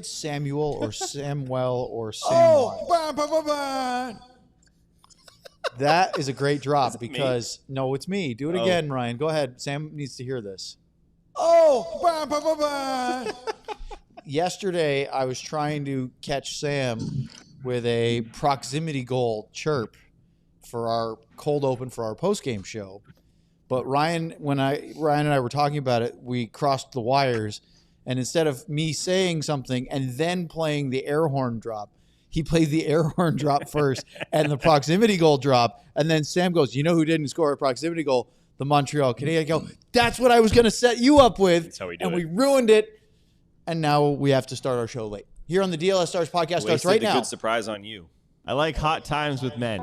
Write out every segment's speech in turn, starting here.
Samuel or Samuel or Samuel. That is a great drop because no, it's me. Do it again, Ryan. Go ahead. Sam needs to hear this. Yesterday, I was trying to catch Sam with a proximity goal chirp for our cold open for our post-game show. But Ryan and I were talking about it, we crossed the wires, and instead of me saying something and then playing the air horn drop, he played the air horn drop first and the proximity goal drop. And then Sam goes, you know who didn't score a proximity goal? The Montreal Canadiens. I go, that's what I was going to set you up with. That's how we do and it. we ruined it. And now we have to start our show late. Here on the DLS Stars podcast starts right now. Good surprise on you. I like hot times with men.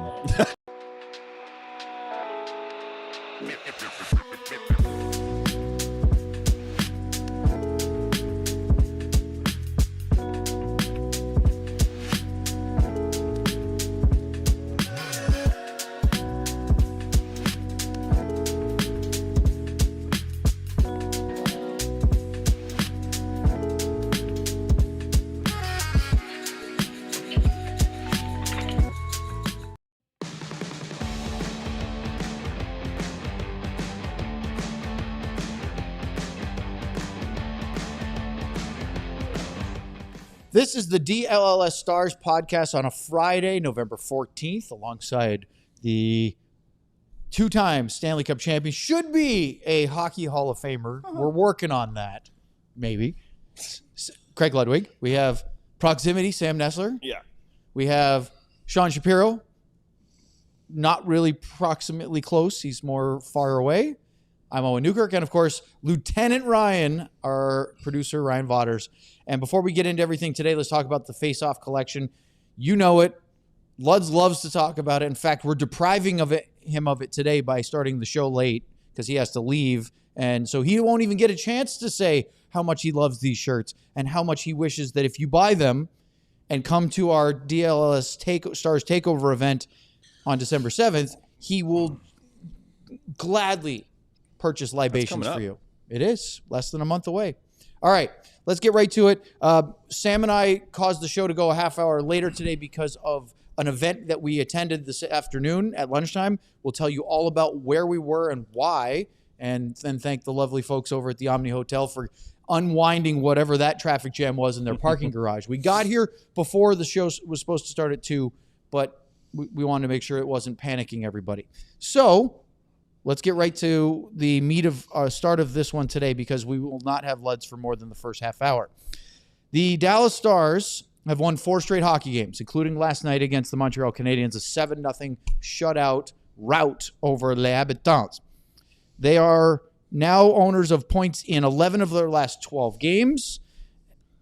This is the DLLS Stars podcast on a Friday, November 14th, alongside the two-time Stanley Cup champion. Should be a Hockey Hall of Famer. We're working on that, maybe. Craig Ludwig. We have Proximity, Sam Nessler. Yeah. We have Sean Shapiro. Not really proximately close. He's more far away. I'm Owen Newkirk. And, of course, Lieutenant Ryan, our producer, Ryan Vaughters. And before we get into everything today, let's talk about the Face-Off collection. You know it. Luds loves to talk about it. In fact, we're depriving him of it today by starting the show late because he has to leave. And so he won't even get a chance to say how much he loves these shirts and how much he wishes that if you buy them and come to our DLS Stars Takeover event on December 7th, he will gladly purchase libations for you. It is less than a month away. All right, let's get right to it. Sam and I caused the show to go a half hour later today because of an event that we attended this afternoon at lunchtime. We'll tell you all about where we were and why, and then thank the lovely folks over at the Omni Hotel for unwinding whatever that traffic jam was in their parking garage. We got here before the show was supposed to start at 2, but we wanted to make sure it wasn't panicking everybody. So let's get right to the meat of start of this one today because we will not have Luds for more than the first half hour. The Dallas Stars have won 4 straight hockey games, including last night against the Montreal Canadiens, a 7-0 shutout rout over Les Habitants. They are now owners of points in 11 of their last 12 games.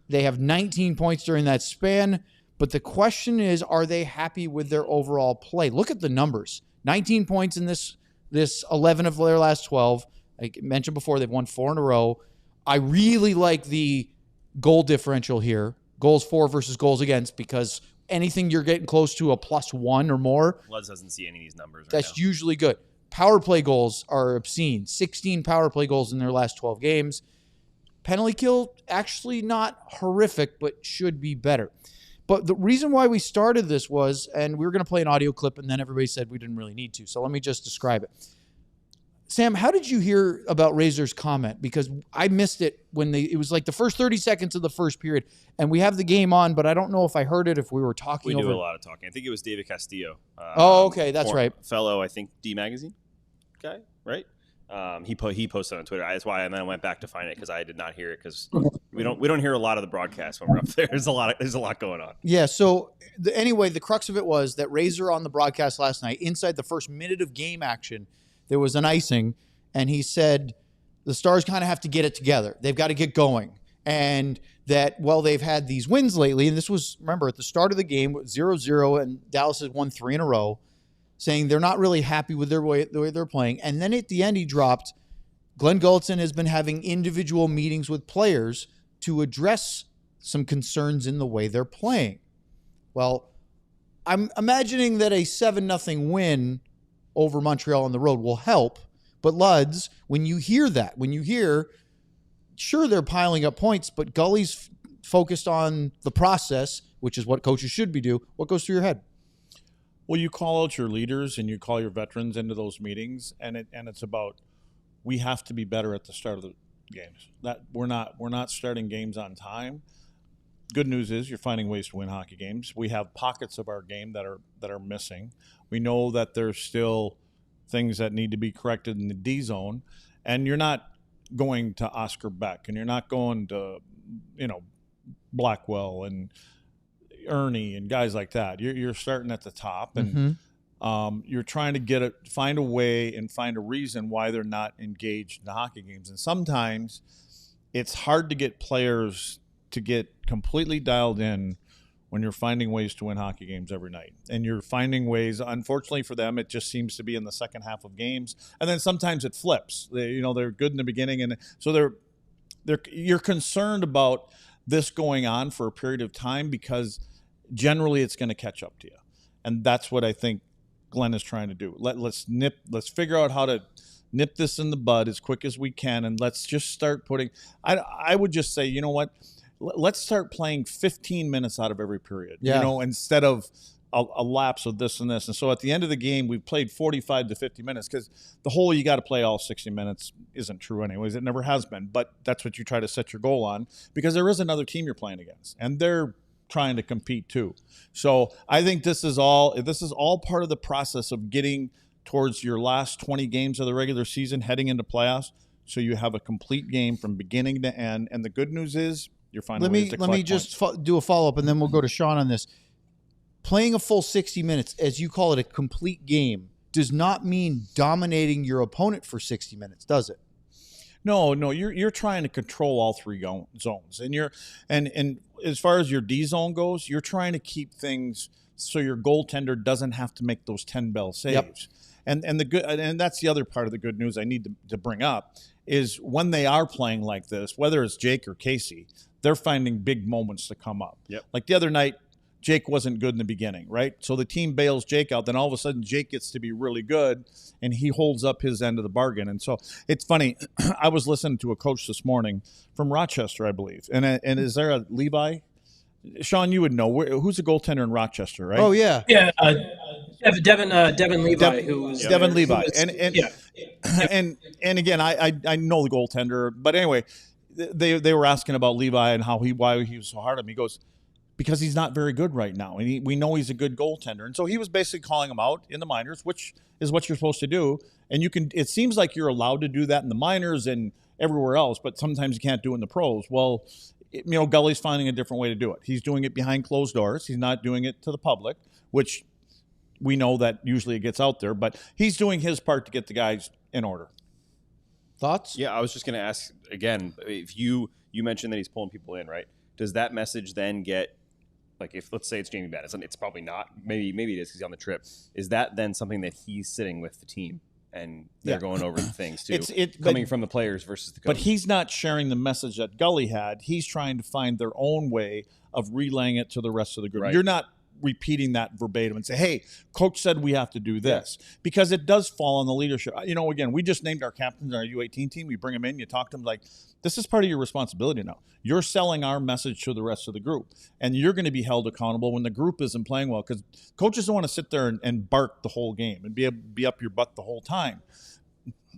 They have 19 points during that span, but the question is, are they happy with their overall play? Look at the numbers. 19 points in this 11 of their last 12. I mentioned before, they've won 4 in a row. I really like the goal differential here, goals for versus goals against, because anything you're getting close to a +1 or more, Luds doesn't see any of these numbers right that's now. usually good. Power play goals are obscene. 16 power play goals in their last 12 games. Penalty kill, actually not horrific, but should be better. But the reason why we started this was, and we were going to play an audio clip, and then everybody said we didn't really need to. So let me just describe it. Sam, how did you hear about Razor's comment? Because I missed it when it was like the first 30 seconds of the first period, and we have the game on, but I don't know if I heard it, if we were talking over. We do a lot of talking. I think it was David Castillo. Okay, that's right. Fellow, I think, D Magazine guy, right? He posted on Twitter. That's why, and then I went back to find it because I did not hear it because we don't hear a lot of the broadcast when we're up there. There's a lot going on. Yeah. So anyway, the crux of it was that Razor on the broadcast last night, inside the first minute of game action, there was an icing, and he said the Stars kind of have to get it together. They've got to get going, and that they've had these wins lately, and this was, remember, at the start of the game 0-0, and Dallas has won 3 in a row, saying they're not really happy with the way they're playing. And then at the end, he dropped, Glenn Gulletson has been having individual meetings with players to address some concerns in the way they're playing. Well, I'm imagining that a 7-0 win over Montreal on the road will help. But Luds, when you hear that, sure, they're piling up points, but Gully's focused on the process, which is what coaches should be do. What goes through your head? Well, you call out your leaders and you call your veterans into those meetings, and it's about, we have to be better at the start of the games. That we're not starting games on time. Good news is you're finding ways to win hockey games. We have pockets of our game that are missing. We know that there's still things that need to be corrected in the D zone, and you're not going to Oscar Beck, and you're not going to, Blackwell and Ernie and guys like that. You're starting at the top, and you're trying to find a way and find a reason why they're not engaged in the hockey games. And sometimes it's hard to get players to get completely dialed in when you're finding ways to win hockey games every night. And you're finding ways, unfortunately for them, it just seems to be in the second half of games. And then sometimes it flips. They're good in the beginning, and so you're concerned about this going on for a period of time because generally it's going to catch up to you. And that's what I think Glenn is trying to do. Let's figure out how to nip this in the bud as quick as we can, and let's just start putting I would just say, you know what? Let's start playing 15 minutes out of every period, instead of a lapse of this and this. And so at the end of the game, we've played 45 to 50 minutes because the whole you got to play all 60 minutes isn't true anyways. It never has been. But that's what you try to set your goal on because there is another team you're playing against, and they're trying to compete too. So I think this is all part of the process of getting towards your last 20 games of the regular season, heading into playoffs, so you have a complete game from beginning to end. And the good news is, you're finding ways to collect Let me just do a follow-up, and then we'll go to Sean on this. Playing a full 60 minutes, as you call it, a complete game, does not mean dominating your opponent for 60 minutes, does it? No, you're trying to control all three zones, and as far as your D zone goes, you're trying to keep things so your goaltender doesn't have to make those 10 bell saves. Yep. And that's the other part of the good news I need to bring up is when they are playing like this, whether it's Jake or Casey, they're finding big moments to come up. Yep. Like the other night, Jake wasn't good in the beginning, right? So the team bails Jake out. Then all of a sudden, Jake gets to be really good, and he holds up his end of the bargain. And so it's funny. I was listening to a coach this morning from Rochester, I believe. And is there a Levi? Sean, you would know. Who's a goaltender in Rochester, right? Oh, yeah. Yeah, Devin Levi, Devin Levi. Yeah. And again, I know the goaltender. But anyway, they were asking about Levi and why he was so hard on him. He goes, because he's not very good right now. And we know he's a good goaltender. And so he was basically calling him out in the minors, which is what you're supposed to do. And it seems like you're allowed to do that in the minors and everywhere else, but sometimes you can't do it in the pros. Well, Gully's finding a different way to do it. He's doing it behind closed doors. He's not doing it to the public, which we know that usually it gets out there, but he's doing his part to get the guys in order. Thoughts? Yeah, I was just going to ask again, if you mentioned that he's pulling people in, right? Does that message then get, like, if let's say it's Jamie Benn, it's probably not. Maybe it is because he's on the trip. Is that then something that he's sitting with the team and they're going over the things too, coming from the players versus the coach? But he's not sharing the message that Gully had. He's trying to find their own way of relaying it to the rest of the group. Right. You're not repeating that verbatim and say, hey, coach said we have to do this, because it does fall on the leadership. Again, we just named our captains in our U18 team. We bring them in, you talk to them like, this is part of your responsibility now. You're selling our message to the rest of the group, and you're going to be held accountable when the group isn't playing well, because coaches don't want to sit there and bark the whole game and be up your butt the whole time.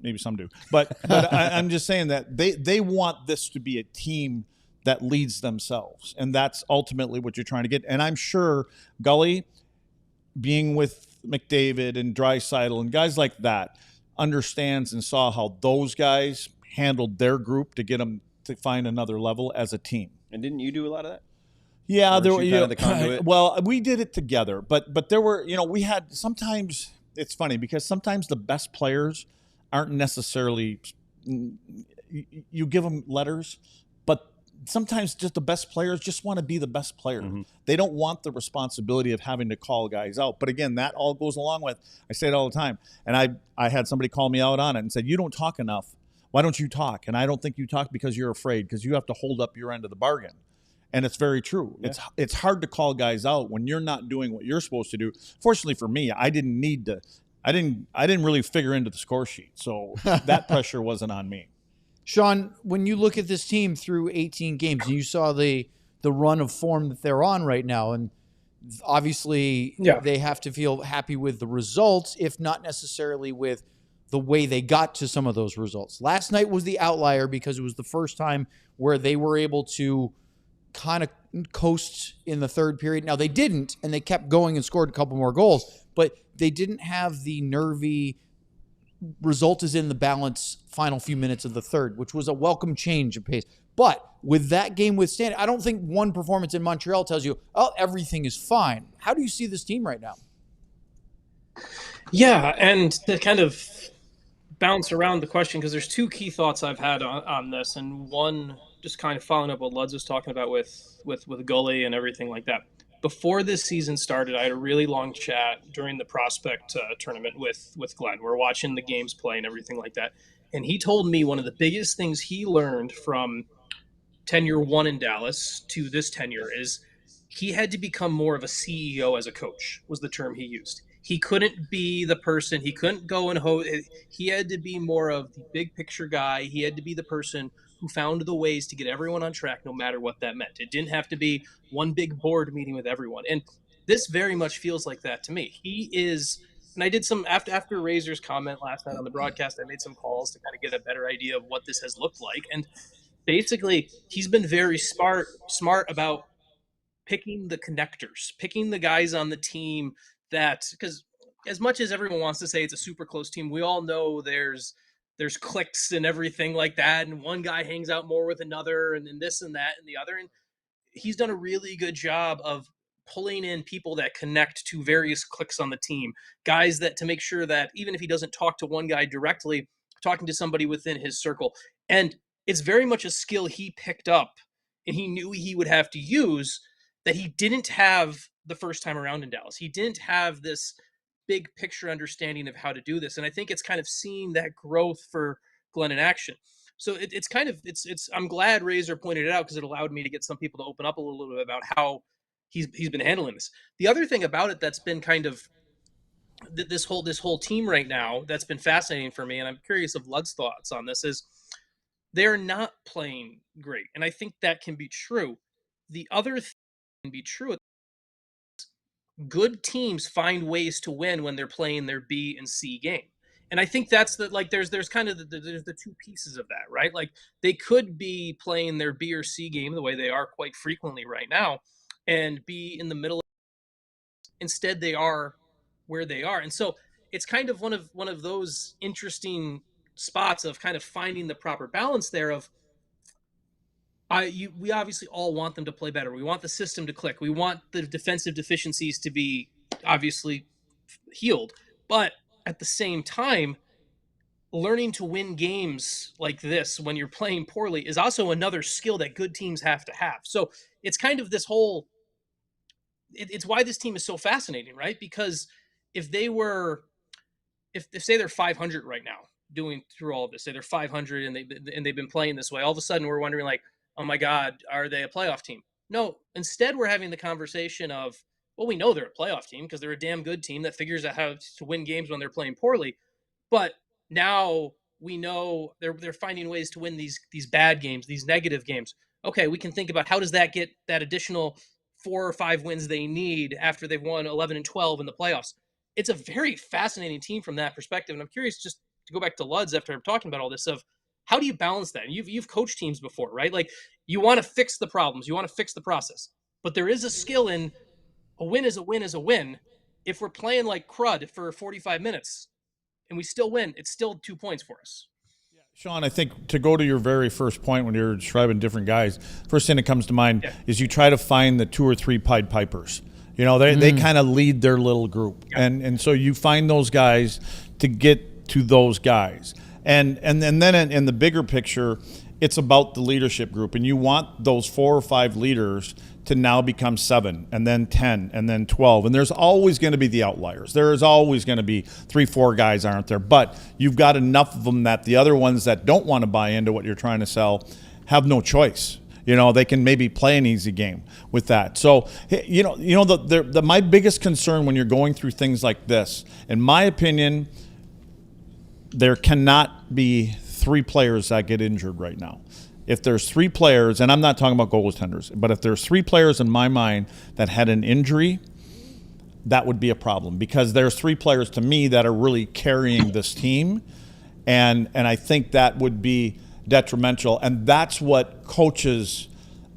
Maybe some do, but I'm just saying that they want this to be a team that leads themselves, and that's ultimately what you're trying to get. And I'm sure Gully, being with McDavid and Draisaitl and guys like that, understands and saw how those guys handled their group to get them to find another level as a team. And didn't you do a lot of that? Yeah, there were. Well, we did it together, but there were, we had sometimes. It's funny because sometimes the best players aren't necessarily. You give them letters, but sometimes just the best players just want to be the best player. Mm-hmm. They don't want the responsibility of having to call guys out. But again, that all goes along with, I say it all the time, and I had somebody call me out on it and said, you don't talk enough. Why don't you talk? And I don't think you talk because you're afraid, because you have to hold up your end of the bargain. And it's very true. Yeah. It's hard to call guys out when you're not doing what you're supposed to do. Fortunately for me, I didn't need to. I didn't really figure into the score sheet, so that pressure wasn't on me. Sean, when you look at this team through 18 games and you saw the the run of form that they're on right now. And obviously they have to feel happy with the results, if not necessarily with the way they got to some of those results. Last night was the outlier because it was the first time where they were able to kind of coast in the third period. Now they didn't, and they kept going and scored a couple more goals, but they didn't have the nervy result is in the balance final few minutes of the third, which was a welcome change of pace. But with that game withstanding, I don't think one performance in Montreal tells you, oh, everything is fine. How do you see this team right now? Yeah, and to kind of bounce around the question, because there's two key thoughts I've had on this, and one just kind of following up what Luds was talking about with Gully and everything like that. Before this season started, I had a really long chat during the prospect tournament with Glenn. We're watching the games play and everything like that, and he told me one of the biggest things he learned from tenure one in Dallas to this tenure is he had to become more of a CEO as a coach, was the term he used. He couldn't be the person, he couldn't go and he had to be more of the big picture guy. He had to be the person who found the ways to get everyone on track, no matter what that meant. It didn't have to be one big board meeting with everyone. And this very much feels like that to me. He is, and I did some, after Razor's comment last night on the broadcast, I made some calls to kind of get a better idea of what this has looked like. And basically, he's been very smart about picking the connectors, picking the guys on the team that, because as much as everyone wants to say it's a super close team, we all know there's cliques and everything like that, and one guy hangs out more with another, and then this and that and the other. And he's done a really good job of pulling in people that connect to various cliques on the team, guys that, to make sure that even if he doesn't talk to one guy directly, talking to somebody within his circle. And it's very much a skill he picked up and he knew he would have to use that he didn't have the first time around in Dallas. He didn't have this big picture understanding of how to do this. And I think it's kind of seeing that growth for Glenn in action. So it's kind of, I'm glad Razor pointed it out, because it allowed me to get some people to open up a little bit about how he's been handling this. The other thing about it that's been kind of this whole team right now that's been fascinating for me, and I'm curious of Lud's thoughts on this, is they're not playing great. And I think that can be true. The other thing can be true. Good teams find ways to win when they're playing their B and C game. And I think that's there's kind of there's the two pieces of that, right? Like they could be playing their B or C game the way they are quite frequently right now and be in the middle. Instead, they are where they are. And so it's kind of one of those interesting spots of kind of finding the proper balance there of, we obviously all want them to play better. We want the system to click. We want the defensive deficiencies to be obviously healed. But at the same time, learning to win games like this when you're playing poorly is also another skill that good teams have to have. So it's kind of this whole, it's why this team is so fascinating, right? Because if they were, if say they're 500 right now, doing through all of this, say they're 500 and they've been playing this way, all of a sudden we're wondering like, oh my God, are they a playoff team? No, instead we're having the conversation of, well, we know they're a playoff team because they're a damn good team that figures out how to win games when they're playing poorly. But now we know they're finding ways to win these bad games, these negative games. Okay, we can think about how does that get that additional 4 or 5 wins they need after they've won 11 and 12 in the playoffs. It's a very fascinating team from that perspective. And I'm curious, just to go back to Luds after I'm talking about all this, of how do you balance that? You've coached teams before, right? Like you want to fix the problems, you want to fix the process, but there is a skill in a win is a win is a win. If we're playing like crud for 45 minutes and we still win, it's still 2 points for us. Sean, I think to go to your very first point when you're describing different guys, first thing that comes to mind is you try to find the 2 or 3 Pied Pipers. You know, they kind of lead their little group. Yeah. And so you find those guys to get to those guys. And then in the bigger picture, it's about the leadership group. And you want those 4 or 5 leaders to now become 7 and then 10 and then 12. And there's always going to be the outliers. There is always going to be 3, 4 guys aren't there. But you've got enough of them that the other ones that don't want to buy into what you're trying to sell have no choice. You know, they can maybe play an easy game with that. So, you know, my biggest concern when you're going through things like this, in my opinion, there cannot be 3 players that get injured right now. if there's 3 players, and I'm not talking about goaltenders, but if there's 3 players in my mind that had an injury, that would be a problem, because there's 3 players to me that are really carrying this team, and I think that would be detrimental, and that's what coaches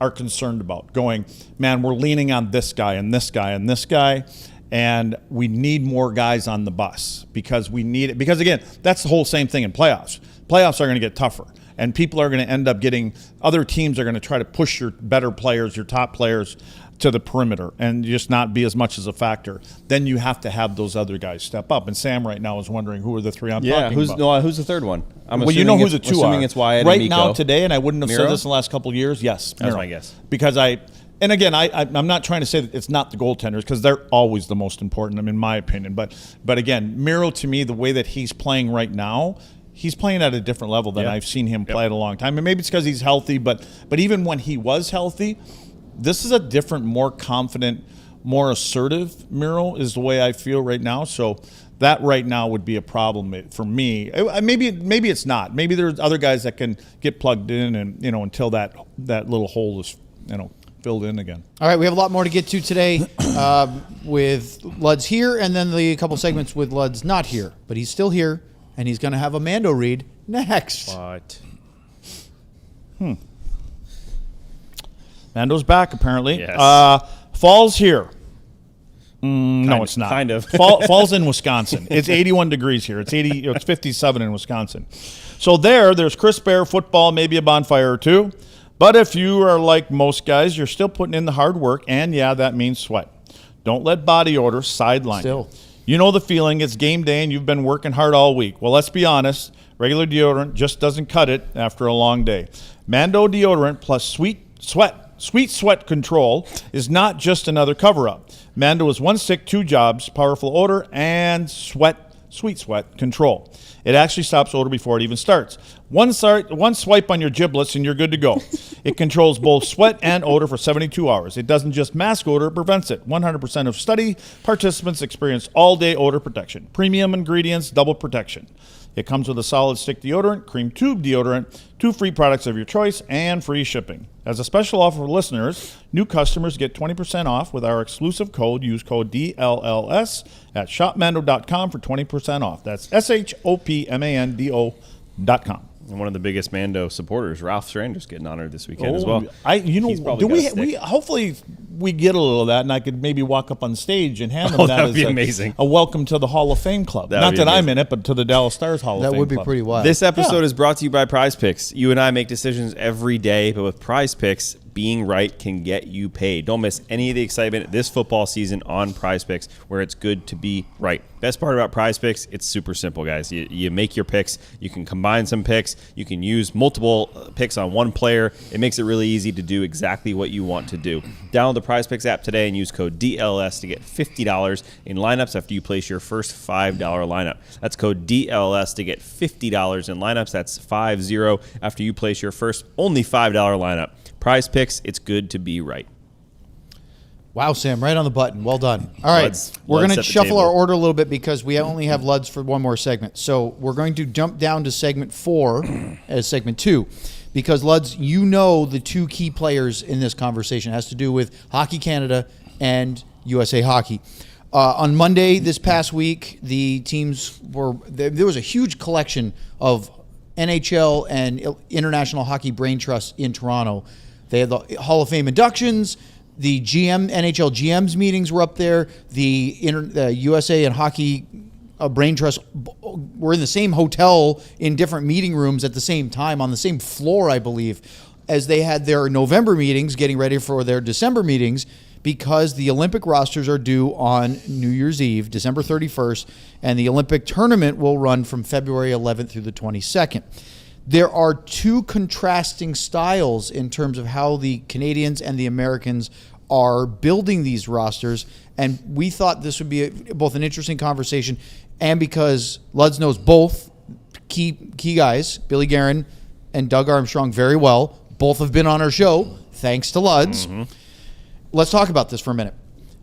are concerned about. Going, man, we're leaning on this guy and this guy and this guy, and we need more guys on the bus because we need it. Because again, that's the whole same thing in playoffs. Playoffs are going to get tougher, and people are going to end up getting, other teams are going to try to push your better players, your top players, to the perimeter and just not be as much as a factor. Then you have to have those other guys step up. And Sam right now is wondering who are the 3 I'm talking about. Who's the third one? Well, you know who the 2 are. Assuming it's Wyatt right and Mikko. now today, and I wouldn't have Miro? said this in the last couple of years. Yes, That's Miro. my guess. Because and again, I'm not trying to say that it's not the goaltenders, because they're always the most important, in my opinion. But again, Miro, to me, the way that he's playing right now, he's playing at a different level than I've seen him play at a long time. And maybe it's because he's healthy, but even when he was healthy, this is a different, more confident, more assertive Miro is the way I feel right now. So that right now would be a problem for me. Maybe it's not. Maybe there's other guys that can get plugged in, and until that little hole is filled in again. All right, we have a lot more to get to today with Luds here, and then the couple segments with Luds not here. But he's still here, and he's going to have a Mando read next. What? Mando's back, apparently. Yes. Fall's here. No, it's not. Kind of. Fall's in Wisconsin. It's 81 degrees here. It's 57 in Wisconsin. So there's crisp air, football, maybe a bonfire or 2. But if you are like most guys, you're still putting in the hard work, and that means sweat. Don't let body odor sideline you. You know the feeling. It's game day, and you've been working hard all week. Well, let's be honest. Regular deodorant just doesn't cut it after a long day. Mando deodorant plus sweet sweat control is not just another cover-up. Mando is 1 stick, 2 jobs, powerful odor, and sweet sweat control. It actually stops odor before it even starts. One swipe on your giblets and you're good to go. It controls both sweat and odor for 72 hours. It doesn't just mask odor, it prevents it. 100% of study participants experience all-day odor protection. Premium ingredients, double protection. It comes with a solid stick deodorant, cream tube deodorant, 2 free products of your choice, and free shipping. As a special offer for listeners, new customers get 20% off with our exclusive code. Use code DLLS at shopmando.com for 20% off. That's SHOPMANDO.com. And one of the biggest Mando supporters, Ralph Strander's getting honored this weekend as well. He's probably hopefully we get a little of that, and I could maybe walk up on stage and hand him that would be as amazing. A welcome to the Hall of Fame club. Not that I'm in it, but to the Dallas Stars Hall of Fame That would be club. pretty wild. This episode is brought to you by Prize Picks. You and I make decisions every day, but with Prize Picks, being right can get you paid. Don't miss any of the excitement this football season on Prize Picks, where it's good to be right. Best part about Prize Picks, it's super simple, guys. You make your picks. You can combine some picks. You can use multiple picks on one player. It makes it really easy to do exactly what you want to do. Download the Prize Picks app today and use code DLS to get $50 in lineups after you place your first $5 lineup. That's code DLS to get $50 in lineups. That's 50 after you place your first only $5 lineup. Prize Picks, it's good to be right. Wow, Sam, right on the button. Well done. All right, we're going to shuffle our order a little bit because we only have Luds for one more segment. So we're going to jump down to segment 4 as segment 2 because, Luds, you know the 2 key players in this conversation. It has to do with Hockey Canada and USA Hockey. On Monday this past week, the teams there was a huge collection of NHL and International Hockey Brain Trust in Toronto. They had the Hall of Fame inductions. The NHL GMs meetings were up there. The USA and Hockey Brain Trust were in the same hotel in different meeting rooms at the same time on the same floor, I believe, as they had their November meetings getting ready for their December meetings because the Olympic rosters are due on New Year's Eve, December 31st, and the Olympic tournament will run from February 11th through the 22nd. There are 2 contrasting styles in terms of how the Canadians and the Americans are building these rosters, and we thought this would be both an interesting conversation and because Luds knows both key guys, Billy Guerin and Doug Armstrong, very well. Both have been on our show, thanks to Luds. Mm-hmm. Let's talk about this for a minute.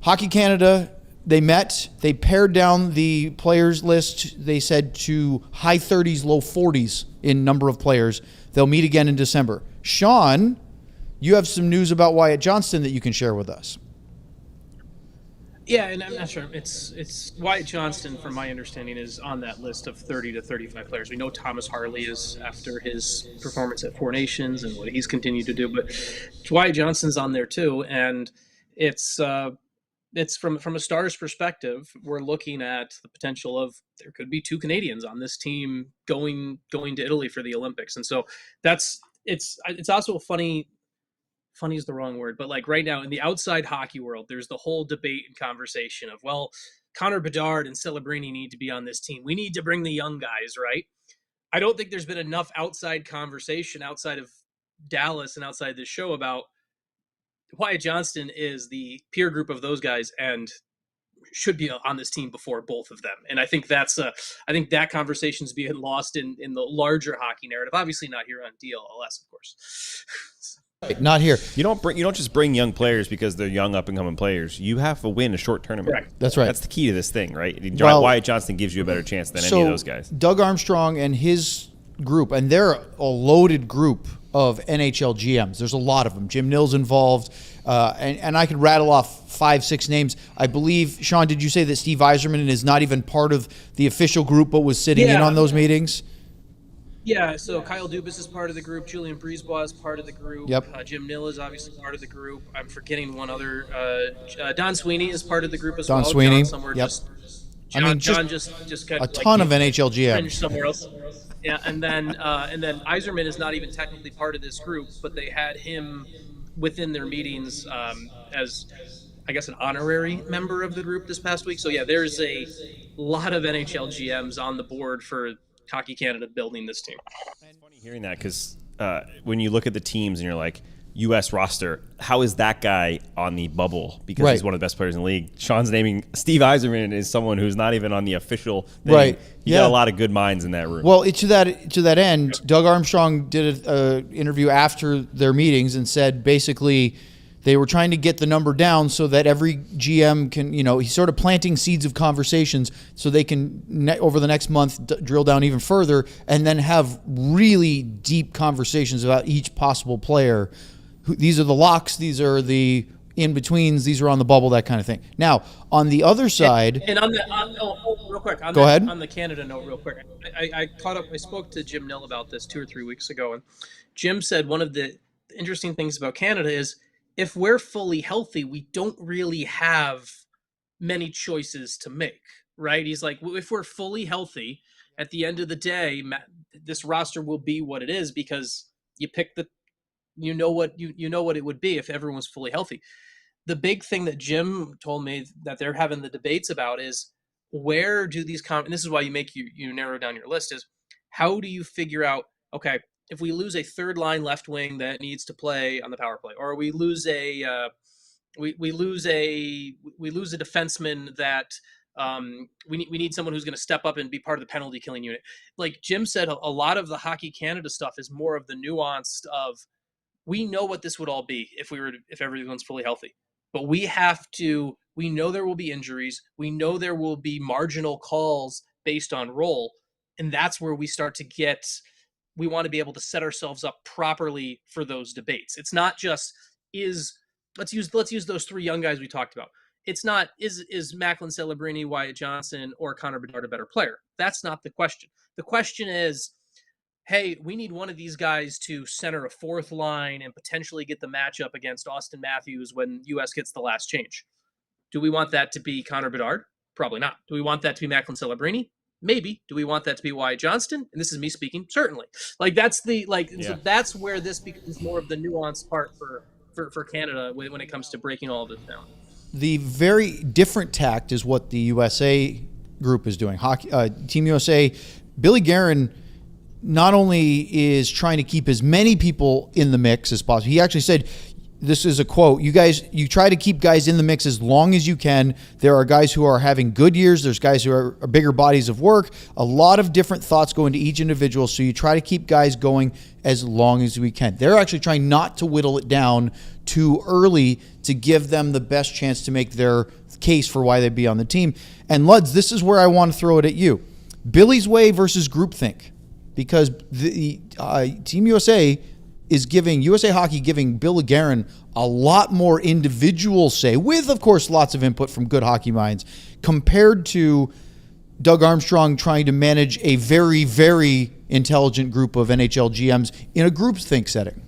Hockey Canada, they met, they pared down the players list, they said to high 30s, low 40s in number of players. They'll meet again in December. Sean, you have some news about Wyatt Johnston that you can share with us. Yeah, and I'm not sure. It's Wyatt Johnston, from my understanding, is on that list of 30 to 35 players. We know Thomas Harley is after his performance at Four Nations and what he's continued to do, but Wyatt Johnston's on there too, and it's from a Stars perspective, we're looking at the potential of there could be 2 Canadians on this team going to Italy for the Olympics, and so it's also funny is the wrong word, but like right now in the outside hockey world, there's the whole debate and conversation of, well, Connor Bedard and Celebrini need to be on this team. We need to bring the young guys, right? I don't think there's been enough outside conversation outside of Dallas and outside this show about Wyatt Johnston is the peer group of those guys and should be on this team before both of them. And I think I think that conversation's being lost in the larger hockey narrative. Obviously not here on DLS, of course. Not here. You don't just bring young players because they're young up and coming players. You have to win a short tournament. Right. That's right. That's the key to this thing, right? Well, Wyatt Johnston gives you a better chance than any of those guys. Doug Armstrong and his group, and they're a loaded group of NHL GMs. There's a lot of them. Jim Nill's involved, and I could rattle off 5-6 names. I believe, Sean, did you say that Steve Yzerman is not even part of the official group, but was sitting in on those meetings? Yeah, so Kyle Dubas is part of the group. Julian Brisebois is part of the group. Yep. Jim Nill is obviously part of the group. I'm forgetting one other. Don Sweeney is part of the group as well. Don Sweeney. Yep. John just kind a of ton of NHL GMs somewhere else. Yeah, and then Yzerman is not even technically part of this group, but they had him within their meetings as, I guess, an honorary member of the group this past week. So yeah, there's a lot of NHL GMs on the board for Hockey Canada building this team. It's funny hearing that because when you look at the teams and you're like, U.S. roster, how is that guy on the bubble? Because he's one of the best players in the league. Sean's naming Steve Yzerman is someone who's not even on the official thing. Right. You got a lot of good minds in that room. Well, to that end, Doug Armstrong did an interview after their meetings and said basically they were trying to get the number down so that every GM can, he's sort of planting seeds of conversations so they can, over the next month, drill down even further and then have really deep conversations about each possible player. These are the locks, these are the in-betweens, these are on the bubble, that kind of thing. Now, on the other side... And on the real quick, go ahead. On the Canada note, real quick, I spoke to Jim Nill about this 2 or 3 weeks ago, and Jim said one of the interesting things about Canada is if we're fully healthy, we don't really have many choices to make, right? He's like, if we're fully healthy, at the end of the day, this roster will be what it is because you pick you know what it would be if everyone was fully healthy. The big thing that Jim told me that they're having the debates about is where do these and this is why you narrow down your list, is how do you figure out, okay, if we lose a third line left wing that needs to play on the power play, or we lose a defenseman that we need someone who's going to step up and be part of the penalty killing unit. Like Jim said, a lot of the Hockey Canada stuff is more of the nuanced of, we know what this would all be if everyone's fully healthy, but we know there will be injuries. We know there will be marginal calls based on role. And that's where we start to we want to be able to set ourselves up properly for those debates. It's not just let's use those 3 young guys we talked about. It's not is Macklin Celebrini, Wyatt Johnston, or Connor Bedard a better player? That's not the question. The question is, hey, we need one of these guys to center a 4th line and potentially get the matchup against Austin Matthews when US gets the last change. Do we want that to be Connor Bedard? Probably not. Do we want that to be Macklin Celebrini? Maybe. Do we want that to be Wyatt Johnston? And this is me speaking. Certainly. So that's where this becomes more of the nuanced part for Canada when it comes to breaking all of this down. The very different tact is what the USA group is doing. Team USA, Billy Guerin not only is trying to keep as many people in the mix as possible. He actually said, this is a quote, you try to keep guys in the mix as long as you can. There are guys who are having good years. There's guys who are bigger bodies of work. A lot of different thoughts go into each individual. So you try to keep guys going as long as we can. They're actually trying not to whittle it down too early to give them the best chance to make their case for why they'd be on the team. And Luds, this is where I want to throw it at you. Billy's way versus groupthink. Because the Team USA is giving USA Hockey giving Bill Guerin a lot more individual say, with, of course, lots of input from good hockey minds, compared to Doug Armstrong trying to manage a very, very intelligent group of NHL GMs in a groupthink setting?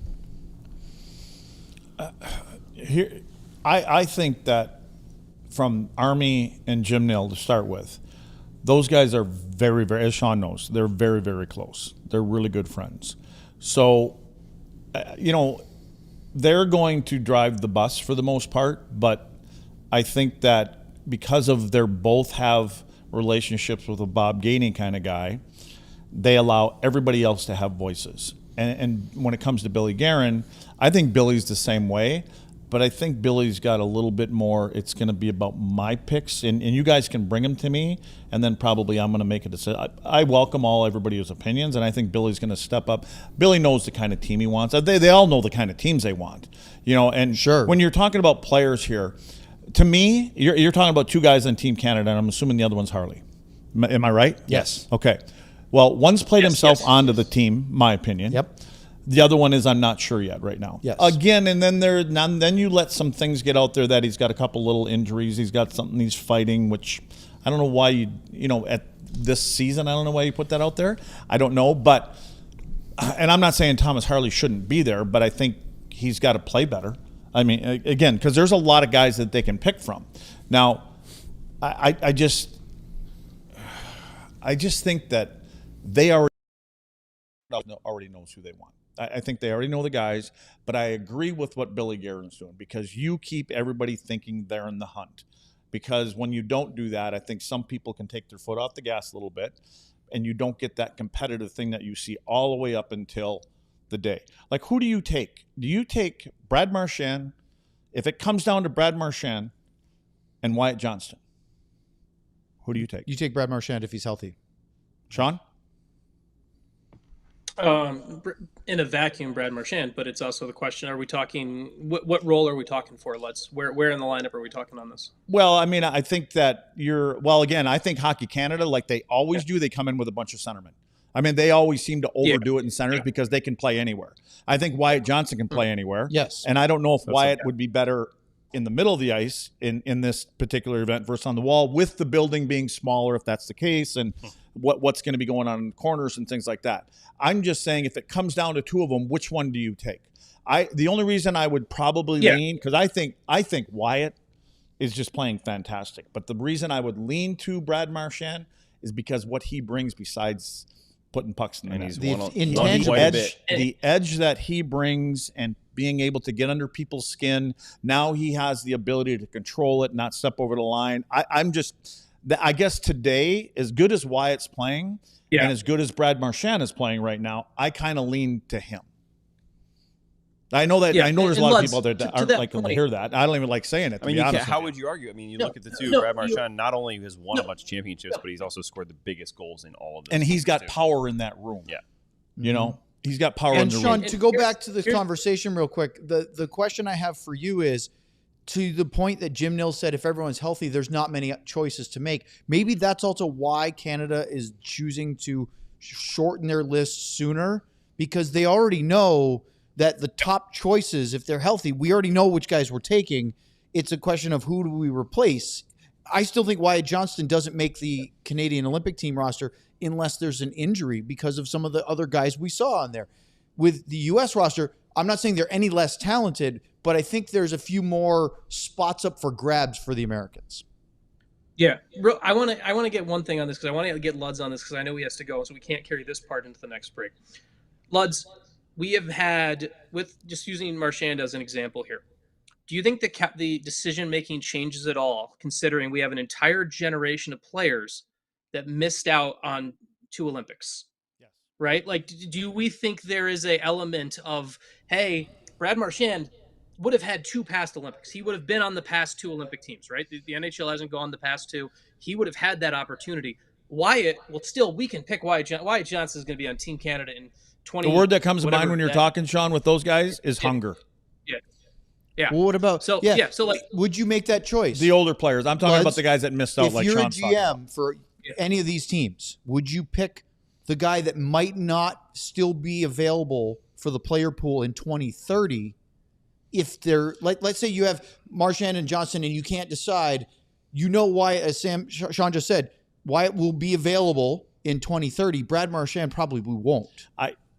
I think that from Army and Jim Nill to start with, those guys are very, very, as Sean knows, they're very, very close. They're really good friends. So, they're going to drive the bus for the most part, but I think that because of they both have relationships with a Bob Gainey kind of guy, they allow everybody else to have voices. And when it comes to Billy Guerin, I think Billy's the same way, but I think Billy's got a little bit more. It's going to be about my picks, and you guys can bring them to me, and then probably I'm going to make a decision. I welcome everybody's opinions, and I think Billy's going to step up. Billy knows the kind of team he wants. They all know the kind of teams they want, And sure, when you're talking about players here, to me, you're talking about two guys on Team Canada, and I'm assuming the other one's Harley. Am I right? Yes. Okay. Well, one's played himself onto the team, my opinion. Yep. The other one is I'm not sure yet right now. Yes. Again, and then you let some things get out there that he's got a couple little injuries. He's got something he's fighting, which I don't know why at this season, I don't know why you put that out there. I don't know, but and I'm not saying Thomas Harley shouldn't be there, but I think he's got to play better. I mean, again, because there's a lot of guys that they can pick from. Now, I just think that they already knows who they want. I think they already know the guys, but I agree with what Billy Guerin's doing, because you keep everybody thinking they're in the hunt. Because when you don't do that, I think some people can take their foot off the gas a little bit, and you don't get that competitive thing that you see all the way up until the day. Like, who do you take? Do you take Brad Marchand? If it comes down to Brad Marchand and Wyatt Johnston, who do you take? You take Brad Marchand if he's healthy. Sean? In a vacuum, Brad Marchand, but it's also the question: are we talking what role are we talking for? Where in the lineup are we talking on this? Well, I mean, I think that again, I think Hockey Canada, like they always do, they come in with a bunch of centermen. I mean, they always seem to overdo it in centers because they can play anywhere. I think Wyatt Johnston can play anywhere. Yes, and I don't know if Wyatt would be better in the middle of the ice in this particular event versus on the wall, with the building being smaller, if that's the case, and what's going to be going on in the corners and things like that. I'm just saying, if it comes down to two of them, which one do you take? The only reason I would probably lean, because I think Wyatt is just playing fantastic, but the reason I would lean to Brad Marchand is because what he brings besides putting pucks in the net. The edge that he brings and being able to get under people's skin. Now he has the ability to control it, not step over the line. I guess today, as good as Wyatt's playing and as good as Brad Marchand is playing right now, I kind of lean to him. I know that. I know there's a lot of people out there that aren't like when they hear that. I don't even like saying it. To be honest, how would you argue? I mean, you look at the two. Brad Marchand not only has won a bunch of championships, but he's also scored the biggest goals in all of them. And he's got power in that room. Yeah, you know, he's got power in the room. And Sean, to go back to this conversation real quick, the question I have for you is, to the point that Jim Nill said, if everyone's healthy, there's not many choices to make. Maybe that's also why Canada is choosing to shorten their list sooner, because they already know that the top choices, if they're healthy, we already know which guys we're taking. It's a question of who do we replace. I still think Wyatt Johnston doesn't make the Canadian Olympic team roster unless there's an injury, because of some of the other guys we saw on there. With the U.S. roster, I'm not saying they're any less talented, but I think there's a few more spots up for grabs for the Americans. Yeah, I want to get one thing on this, because I want to get Luds on this, because I know he has to go, so we can't carry this part into the next break. Luds, we have had, with just using Marchand as an example here, do you think the decision-making changes at all, considering we have an entire generation of players that missed out on 2 Olympics? Yes. Right? Like, do we think there is a element of, hey, Brad Marchand would have had 2 past Olympics. He would have been on the past 2 Olympic teams, right? The NHL hasn't gone the past 2. He would have had that opportunity. Wyatt, well, still, we can pick Wyatt. Wyatt Johnson is going to be on Team Canada in 20. The word that comes to mind when you're talking, Sean, with those guys is hunger. Yeah. Well, what about so like, would you make that choice? The older players. I'm talking about the guys that missed out. If like you're Sean's a GM for any of these teams, would you pick the guy that might not still be available for the player pool in 2030 if they're let's say you have Marchand and Johnson and you can't decide, why, as Sean just said, Wyatt will be available in 2030. Brad Marchand probably won't.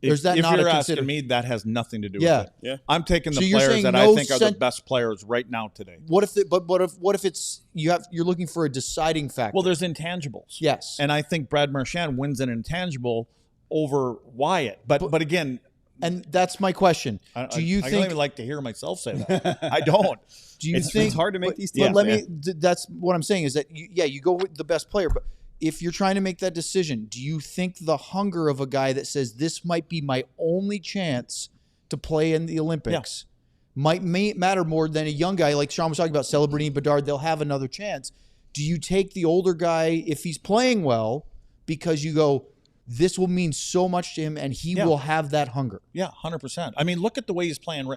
If you're asking me, that has nothing to do with it. Yeah. I'm taking the you're players saying that I think are the best players right now today. What if it's you're looking for a deciding factor? Well, there's intangibles. Yes. And I think Brad Marchand wins an intangible over Wyatt. But again, and that's my question. Do you think? I don't even like to hear myself say that. I don't. Do you think it's hard to make these teams? But let me. That's what I'm saying is that you go with the best player, but if you're trying to make that decision, do you think the hunger of a guy that says this might be my only chance to play in the Olympics may matter more than a young guy like Sean was talking about, Celebrini, Bedard? They'll have another chance. Do you take the older guy if he's playing well because you go, this will mean so much to him and he will have that hunger? Yeah, 100%. I mean, look at the way he's playing.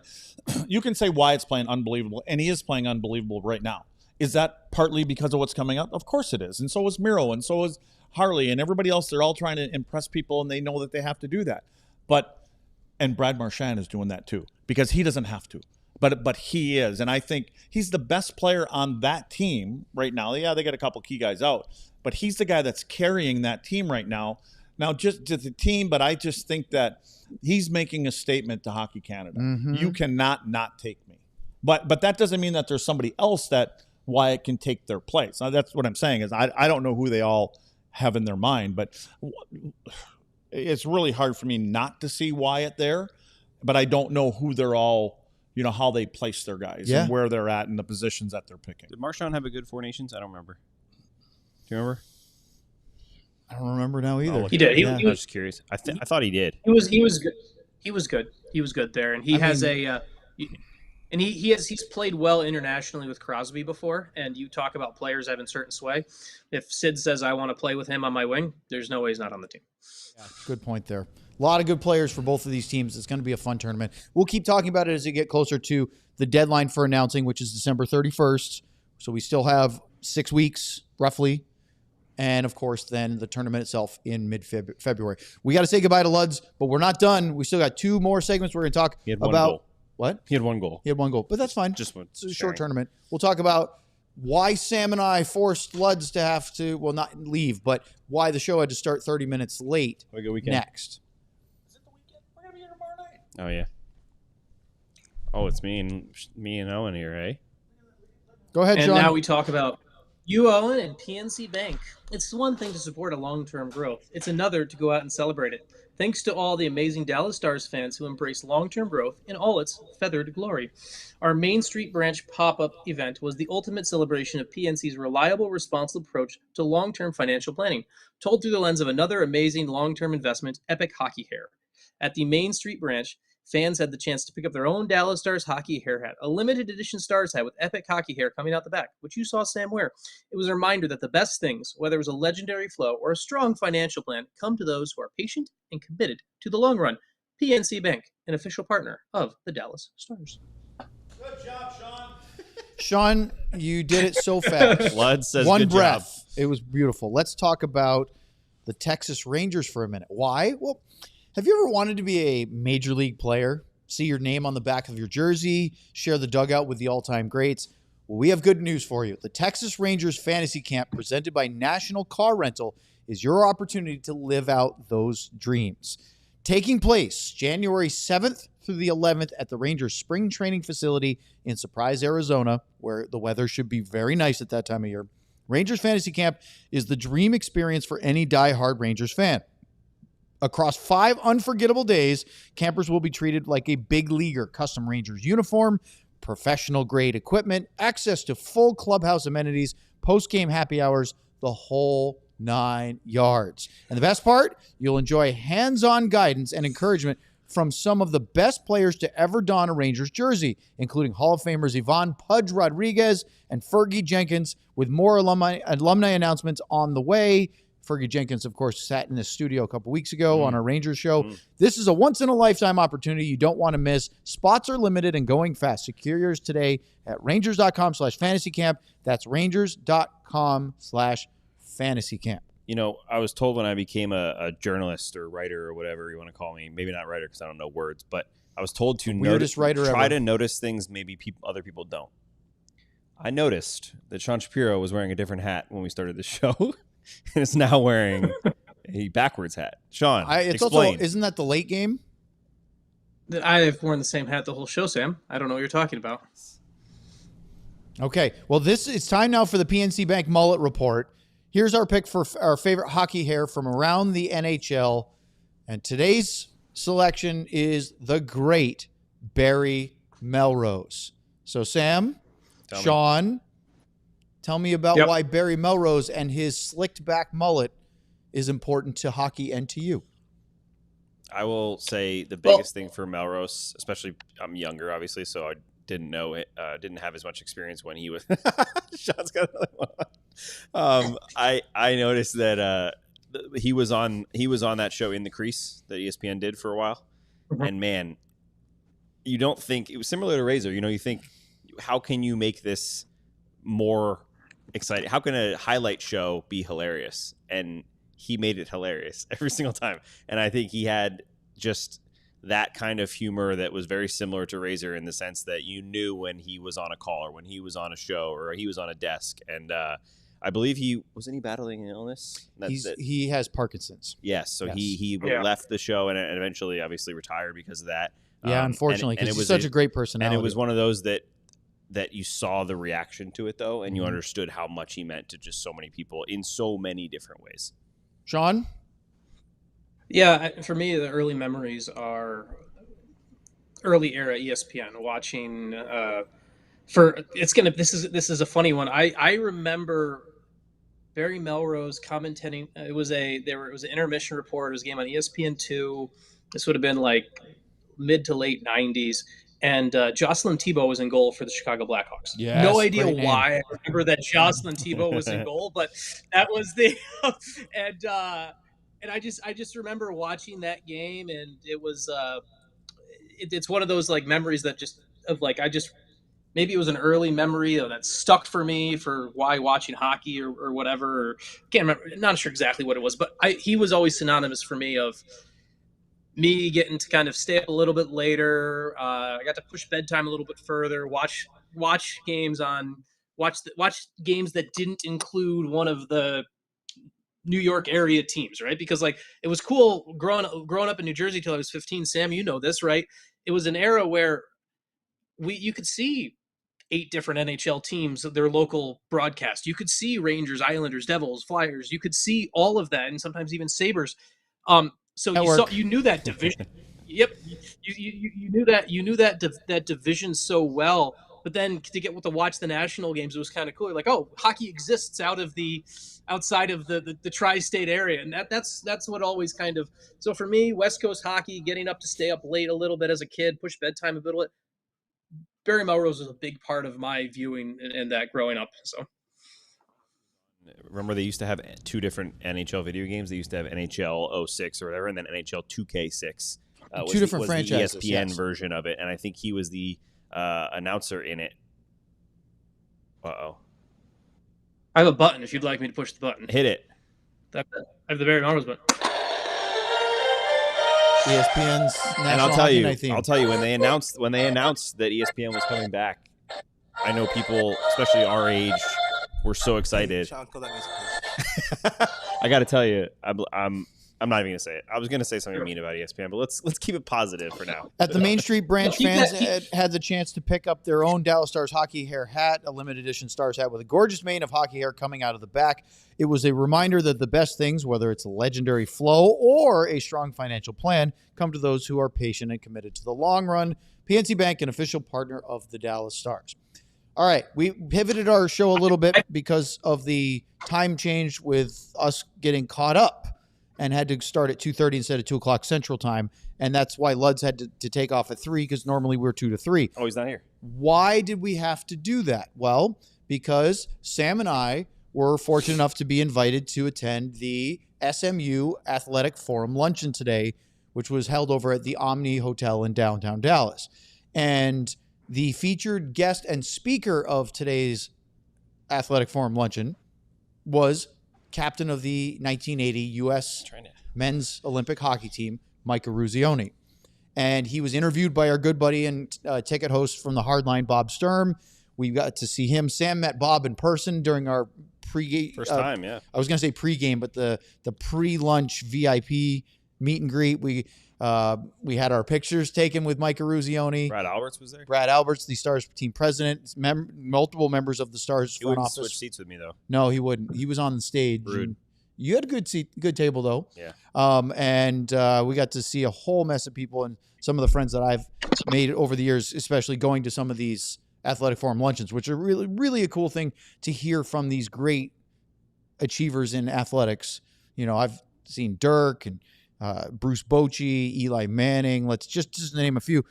You can say Wyatt's playing unbelievable, and he is playing unbelievable right now. Is that partly because of what's coming up? Of course it is. And so is Miro, and so is Harley, and everybody else. They're all trying to impress people, and they know that they have to do that. And Brad Marchand is doing that too, because he doesn't have to. But he is. And I think he's the best player on that team right now. Yeah, they got a couple key guys out, but he's the guy that's carrying that team right now. Now, just to the team, but I just think that he's making a statement to Hockey Canada. Mm-hmm. You cannot not take me. But that doesn't mean that there's somebody else that Wyatt can take their place. Now, that's what I'm saying is I don't know who they all have in their mind, but it's really hard for me not to see Wyatt there, but I don't know who they're all, how they place their guys and where they're at in the positions that they're picking. Did Marchand have a good Four Nations? I don't remember. Do you remember? I don't remember now either. He did. I was just curious. I thought he did. He was good. He was good. He was good there, and he's played well internationally with Crosby before. And you talk about players having certain sway. If Sid says I want to play with him on my wing, there's no way he's not on the team. Yeah, good point there. A lot of good players for both of these teams. It's going to be a fun tournament. We'll keep talking about it as we get closer to the deadline for announcing, which is December 31st. So we still have 6 weeks, roughly. And, of course, then the tournament itself in mid-February. We got to say goodbye to Luds, but we're not done. We still got 2 more segments we're going to talk about. Goal. What? He had 1 goal. He had 1 goal, but that's fine. Just one. It's a short tournament. We'll talk about why Sam and I forced Luds to have to, well, not leave, but why the show had to start 30 minutes late Have a good weekend. next. Is it the weekend? We're going to be here tomorrow night. Oh, yeah. Oh, it's me and Owen here, eh? Go ahead, And Sean. now we talk about you, Owen, and PNC Bank. It's one thing to support a long-term growth. It's another to go out and celebrate it. Thanks to all the amazing Dallas Stars fans who embrace long-term growth in all its feathered glory. Our Main Street branch pop-up event was the ultimate celebration of PNC's reliable, responsible approach to long-term financial planning, told through the lens of another amazing long-term investment, Epic Hockey Hair. At the Main Street branch, fans had the chance to pick up their own Dallas Stars hockey hair hat, a limited edition Stars hat with epic hockey hair coming out the back, which you saw Sam wear. It was a reminder that the best things, whether it was a legendary flow or a strong financial plan, come to those who are patient and committed to the long run. PNC Bank, an official partner of the Dallas Stars. Good job, Sean. Sean, you did it so fast. Lud says One good breath. job. It was beautiful. Let's talk about the Texas Rangers for a minute. Why? Well, have you ever wanted to be a major league player? See your name on the back of your jersey, share the dugout with the all-time greats? Well, we have good news for you. The Texas Rangers Fantasy Camp, presented by National Car Rental, is your opportunity to live out those dreams. Taking place January 7th through the 11th at the Rangers Spring Training Facility in Surprise, Arizona, where the weather should be very nice at that time of year. Rangers Fantasy Camp is the dream experience for any die-hard Rangers fan. Across 5 unforgettable days, campers will be treated like a big leaguer. Custom Rangers uniform, professional-grade equipment, access to full clubhouse amenities, post-game happy hours, the whole 9 yards. And the best part, you'll enjoy hands-on guidance and encouragement from some of the best players to ever don a Rangers jersey, including Hall of Famers Yvonne Pudge Rodriguez and Fergie Jenkins, with more alumni announcements on the way. Fergie Jenkins, of course, sat in the studio a couple weeks ago on our Rangers show. This is a once-in-a-lifetime opportunity you don't want to miss. Spots are limited and going fast. Secure yours today at rangers.com/fantasycamp. That's rangers.com/fantasycamp. I was told when I became a journalist or writer or whatever you want to call me, maybe not writer because I don't know words, but I was told to Weirdest writer try ever. to notice things maybe other people don't. I noticed that Sean Shapiro was wearing a different hat when we started the show, and is now wearing a backwards hat. Sean, explain. Isn't that the late game? I've worn the same hat the whole show, Sam. I don't know what you're talking about. Okay, well, it's time now for the PNC Bank Mullet Report. Here's our pick for our favorite hockey hair from around the NHL, and today's selection is the great Barry Melrose. So, Sam, Sean, tell me about why Barry Melrose and his slicked back mullet is important to hockey and to you. I will say the biggest thing for Melrose, especially I'm younger, obviously, so I didn't know it. Didn't have as much experience when he was. Sean's got another one. I noticed that he was on that show In the Crease that ESPN did for a while, and man, you don't think it was similar to Razor. You think, how can you make this more exciting? How can a highlight show be hilarious? And he made it hilarious every single time. And I think he had just that kind of humor that was very similar to Razor in the sense that you knew when he was on a call or when he was on a show or he was on a desk. And I believe wasn't he battling an illness? He has Parkinson's. Yes. So he left the show and eventually obviously retired because of that. Yeah, unfortunately, because he's such a great personality. And it was one of those that you saw the reaction to it, though, and you understood how much he meant to just so many people in so many different ways. Sean? Yeah, for me, the early memories are early era ESPN watching. This is a funny one. I remember Barry Melrose commentating. It was an intermission report. It was a game on ESPN2. This would have been like mid to late 90s. And Jocelyn Thibault was in goal for the Chicago Blackhawks. Yes, no idea why I remember that Jocelyn Thibault was in goal, but that was the and I just remember watching that game, and it was it's one of those like memories that maybe it was an early memory that stuck for me for why watching hockey or whatever. Or, can't remember, not sure exactly what it was, but he was always synonymous for me of me getting to kind of stay up a little bit later. I got to push bedtime a little bit further, watch games games that didn't include one of the New York area teams, right? Because like it was cool growing up in New Jersey till I was 15. Sam, you know this, right? It was an era where you could see 8 different NHL teams, their local broadcast. You could see Rangers, Islanders, Devils, Flyers. You could see all of that, and sometimes even Sabres. So you knew that division. Yep, you knew that division so well. But then to watch the national games, it was kind of cool. You're like, oh, hockey exists outside of the tri-state area, and that's what always kind of. So for me, West Coast hockey, getting up to stay up late a little bit as a kid, push bedtime a bit. Barry Melrose was a big part of my viewing and that growing up. So. Remember, they used to have 2 different NHL video games. They used to have NHL 06 or whatever, and then NHL 2K6. 2 different franchises. The ESPN version of it, and I think he was the announcer in it. Uh-oh. I have a button if you'd like me to push the button. Hit it. I have the Barry Melrose button. ESPN's national and I'll tell you when they announced that ESPN was coming back, I know people, especially our age, were so excited. Sean, call that music, I got to tell you, I'm not even gonna say it. I was gonna say something mean about ESPN, but let's keep it positive for now. At the Main Street branch, fans had the chance to pick up their own Dallas Stars hockey hair hat, a limited edition Stars hat with a gorgeous mane of hockey hair coming out of the back. It was a reminder that the best things, whether it's a legendary flow or a strong financial plan, come to those who are patient and committed to the long run. PNC Bank, an official partner of the Dallas Stars. All right, we pivoted our show a little bit because of the time change with us getting caught up and had to start at 2:30 instead of 2 o'clock Central Time. And that's why Luds had to take off at 3 because normally we're 2 to 3. Oh, he's not here. Why did we have to do that? Well, because Sam and I were fortunate enough to be invited to attend the SMU Athletic Forum luncheon today, which was held over at the Omni Hotel in downtown Dallas. And the featured guest and speaker of today's Athletic Forum luncheon was captain of the 1980 U.S. men's Olympic hockey team, Mike Eruzione. And he was interviewed by our good buddy and ticket host from the Hardline, Bob Sturm. We got to see him. Sam met Bob in person during our pre-game. First time, yeah. I was going to say pre-game, but the pre-lunch VIP meet and greet. We had our pictures taken with Mike Eruzione. Brad Alberts was there? Brad Alberts, the Stars team president, multiple members of the Stars He front wouldn't office. switch seats with me, though. No, he wouldn't. He was on the stage. Rude. You had a good table though. Yeah. And we got to see a whole mess of people and some of the friends that I've made over the years, especially going to some of these athletic forum luncheons, which are really, really a cool thing to hear from these great achievers in athletics. You know, I've seen Dirk and Bruce Bochy, Eli Manning. Let's just name a few.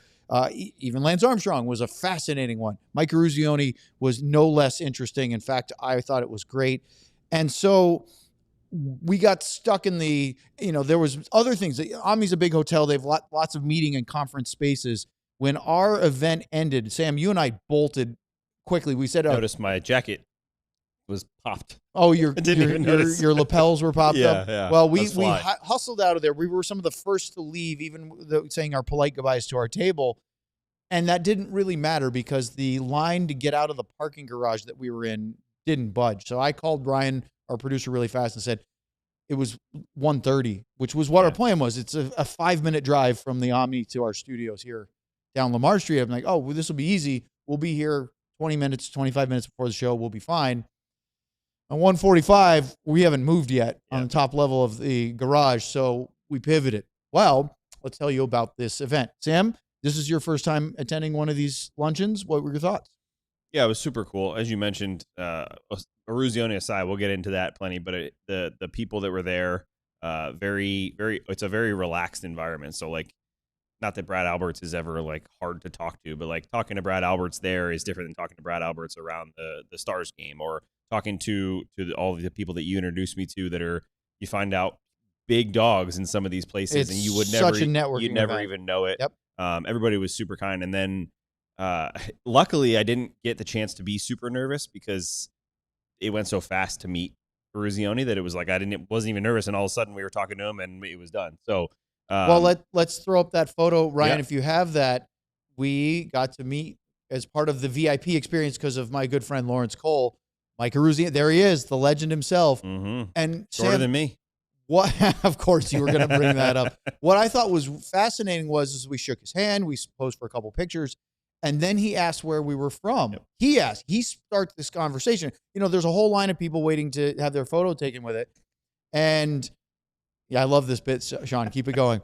Even Lance Armstrong was a fascinating one. Mike Eruzione was no less interesting. In fact, I thought it was great. And so we got stuck in there was other things. Omni's a big hotel. They have lots of meeting and conference spaces. When our event ended, Sam, you and I bolted quickly. We said, Noticed my jacket was popped. "Oh, I didn't even notice. your lapels were popped up." Yeah. Well, we That's fly. hustled out of there. We were some of the first to leave, even saying our polite goodbyes to our table. And that didn't really matter because the line to get out of the parking garage that we were in didn't budge. So I called Brian, our producer, really fast and said it was 1:30, which was what our plan was. It's a 5-minute drive from the Omni to our studios here down Lamar Street. I'm like, oh, well, this will be easy. We'll be here 20 minutes, 25 minutes before the show. We'll be fine. On 1:45, we haven't moved yet on the top level of the garage, so we pivoted. Well, let's tell you about this event. Sam, this is your first time attending one of these luncheons. What were your thoughts? Yeah, it was super cool. As you mentioned, Eruzione aside, we'll get into that plenty, but the people that were there, it's a very relaxed environment. So, like, not that Brad Alberts is ever, like, hard to talk to, but, like, talking to Brad Alberts there is different than talking to Brad Alberts around the Stars game, or talking to all of the people that you introduced me to that you find out big dogs in some of these places, and you would such a networking event. even know it. Yep. Everybody was super kind. And then luckily I didn't get the chance to be super nervous because it went so fast to meet Eruzione that it was like wasn't even nervous, and all of a sudden we were talking to him and it was done. So well, let's throw up that photo, Ryan. Yeah. If you have that, we got to meet as part of the VIP experience because of my good friend Lawrence Cole, Mike Eruzione. There he is, the legend himself. Mm-hmm. And Shorter Sam, than me. what? Of course, you were going to bring that up. What I thought was fascinating was we shook his hand, we posed for a couple pictures, and then he asked where we were from. Yep. He starts this conversation. You know, there's a whole line of people waiting to have their photo taken with it, and yeah, I love this bit, Sean. Keep it going.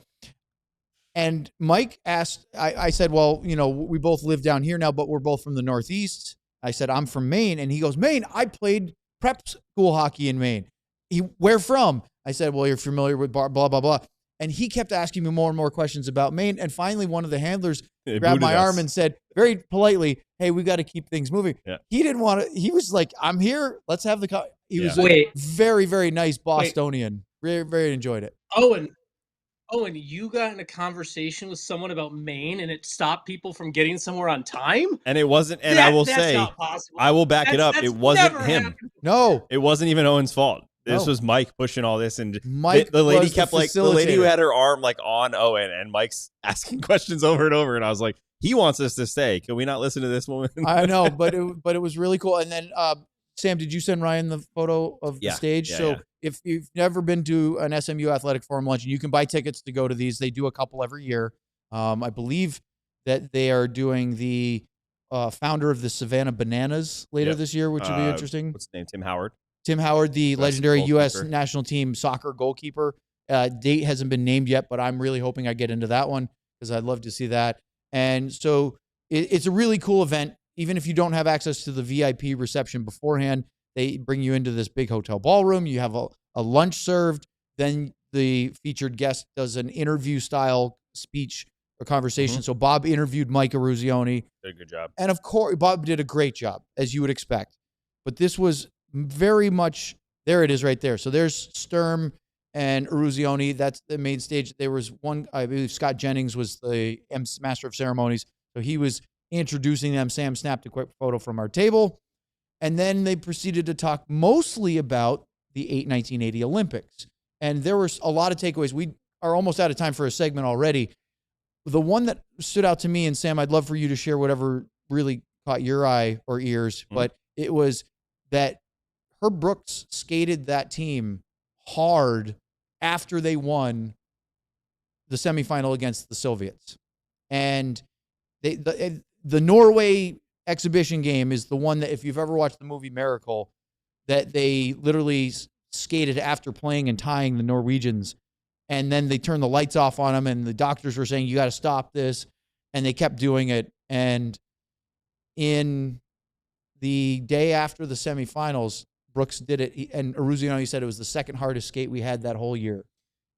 And Mike asked, I said, well, you know, we both live down here now, but we're both from the Northeast. I said, I'm from Maine. And he goes, Maine? I played prep school hockey in Maine. Where from? I said, well, you're familiar with blah, blah, blah. And he kept asking me more and more questions about Maine. And finally, one of the handlers grabbed my arm and said very politely, hey, we got to keep things moving. Yeah. He didn't want to. He was like, I'm here. Let's have the He was Yeah. a Wait. very, very nice Bostonian. Very, very enjoyed it. And you got in a conversation with someone about Maine and it stopped people from getting somewhere on time? And it wasn't, and I will That's say, not possible. I will back it up. That's It wasn't never him. happened. No. It wasn't even Owen's fault. This No. was Mike pushing all this, and Mike the lady was the kept the lady who facilitator. had her arm like on Owen, and Mike's asking questions over and over, and I was like, he wants us to stay. Can we not listen to this woman? I know, but it was really cool. And then Sam, did you send Ryan the photo of the Yeah. stage? Yeah, So yeah. if you've never been to an SMU Athletic Forum luncheon, you can buy tickets to go to these. They do a couple every year. I believe that they are doing the founder of the Savannah Bananas later Yep. this year, which will be interesting. What's his name? Tim Howard. Tim Howard, the Best legendary U.S. goalkeeper. national team soccer goalkeeper. Date hasn't been named yet, but I'm really hoping I get into that one because I'd love to see that. And so it's a really cool event. Even if you don't have access to the VIP reception beforehand, they bring you into this big hotel ballroom. You have a lunch served. Then the featured guest does an interview-style speech or conversation. Mhm. So Bob interviewed Mike Eruzione. Did a good job. And of course, Bob did a great job, as you would expect. But this was very much, there it is right there. So there's Sturm and Eruzione. That's the main stage. There was one, I believe Scott Jennings was the master of ceremonies. So he was introducing them. Sam snapped a quick photo from our table. And then they proceeded to talk mostly about the 1980 Olympics. And there were a lot of takeaways. We are almost out of time for a segment already. The one that stood out to me, and Sam, I'd love for you to share whatever really caught your eye or ears, but it was that Herb Brooks skated that team hard after they won the semifinal against the Soviets. And the Norway exhibition game is the one that, if you've ever watched the movie Miracle, that they literally skated after playing and tying the Norwegians. And then they turned the lights off on them, and the doctors were saying, you got to stop this. And they kept doing it. And in the day after the semifinals, Brooks did it. And Eruzione said it was the second hardest skate we had that whole year.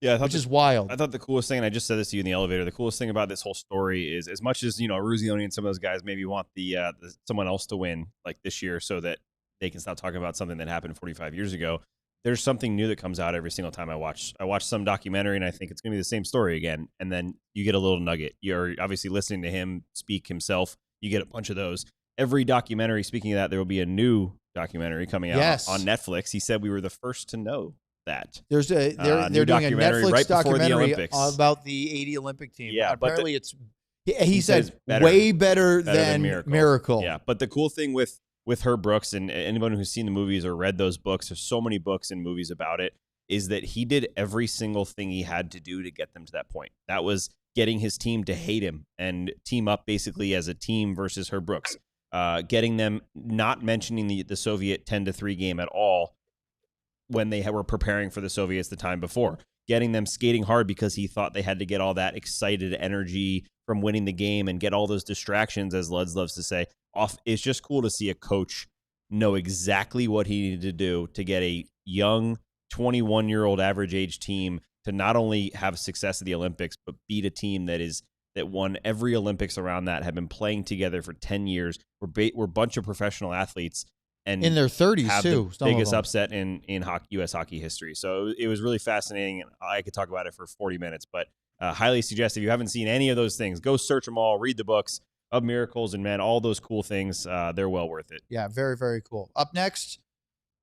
Yeah, which is wild. I thought the coolest thing, and I just said this to you in the elevator, the coolest thing about this whole story is, as much as, Eruzione and some of those guys maybe want the someone else to win like this year so that they can stop talking about something that happened 45 years ago, there's something new that comes out every single time I watch some documentary, and I think it's going to be the same story again. And then you get a little nugget. You're obviously listening to him speak himself. You get a bunch of those. Every documentary, speaking of that, there will be a new documentary coming out on Netflix. He said we were the first to know that. They're doing a Netflix documentary about the 80 Olympic team. Yeah, apparently he said way better than Miracle. Yeah, but the cool thing with Herb Brooks, and anyone who's seen the movies or read those books, there's so many books and movies about it, is that he did every single thing he had to do to get them to that point. That was getting his team to hate him and team up basically as a team versus Herb Brooks. Getting them not mentioning the Soviet 10-3 game at all when they were preparing for the Soviets the time before. Getting them skating hard because he thought they had to get all that excited energy from winning the game and get all those distractions, as Luds loves to say, off. It's just cool to see a coach know exactly what he needed to do to get a young 21-year-old average age team to not only have success at the Olympics, but beat a team that won every Olympics around that, have been playing together for 10 years. We're a bunch of professional athletes, and in their 30s too. The biggest upset in U.S. hockey history. So it was really fascinating. I could talk about it for 40 minutes, but highly suggest if you haven't seen any of those things, go search them all, read the books of Miracles and Men, all those cool things. They're well worth it. Yeah, very, very cool. Up next,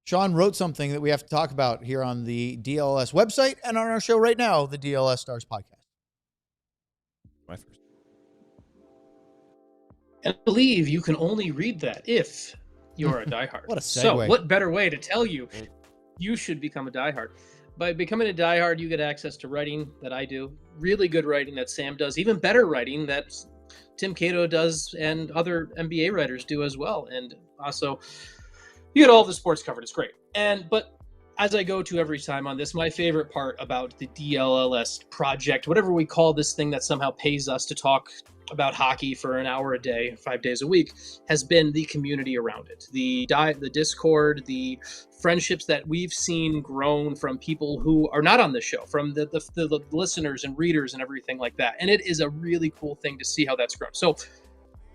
Sean wrote something that we have to talk about here on the DLS website and on our show right now, the DLS Stars podcast. My first. And I believe you can only read that if you're a diehard. What a segue. So what better way to tell you you should become a diehard? By becoming a diehard, you get access to writing that I do, really good writing that Sam does, even better writing that Tim Cato does and other NBA writers do as well. And also, you get all the sports covered. It's great. But as I go to every time on this, my favorite part about the DLLS project, whatever we call this thing that somehow pays us to talk about hockey for an hour a day, 5 days a week, has been the community around it. The Discord, the friendships that we've seen grown from people who are not on the show, from the listeners and readers and everything like that. And it is a really cool thing to see how that's grown. So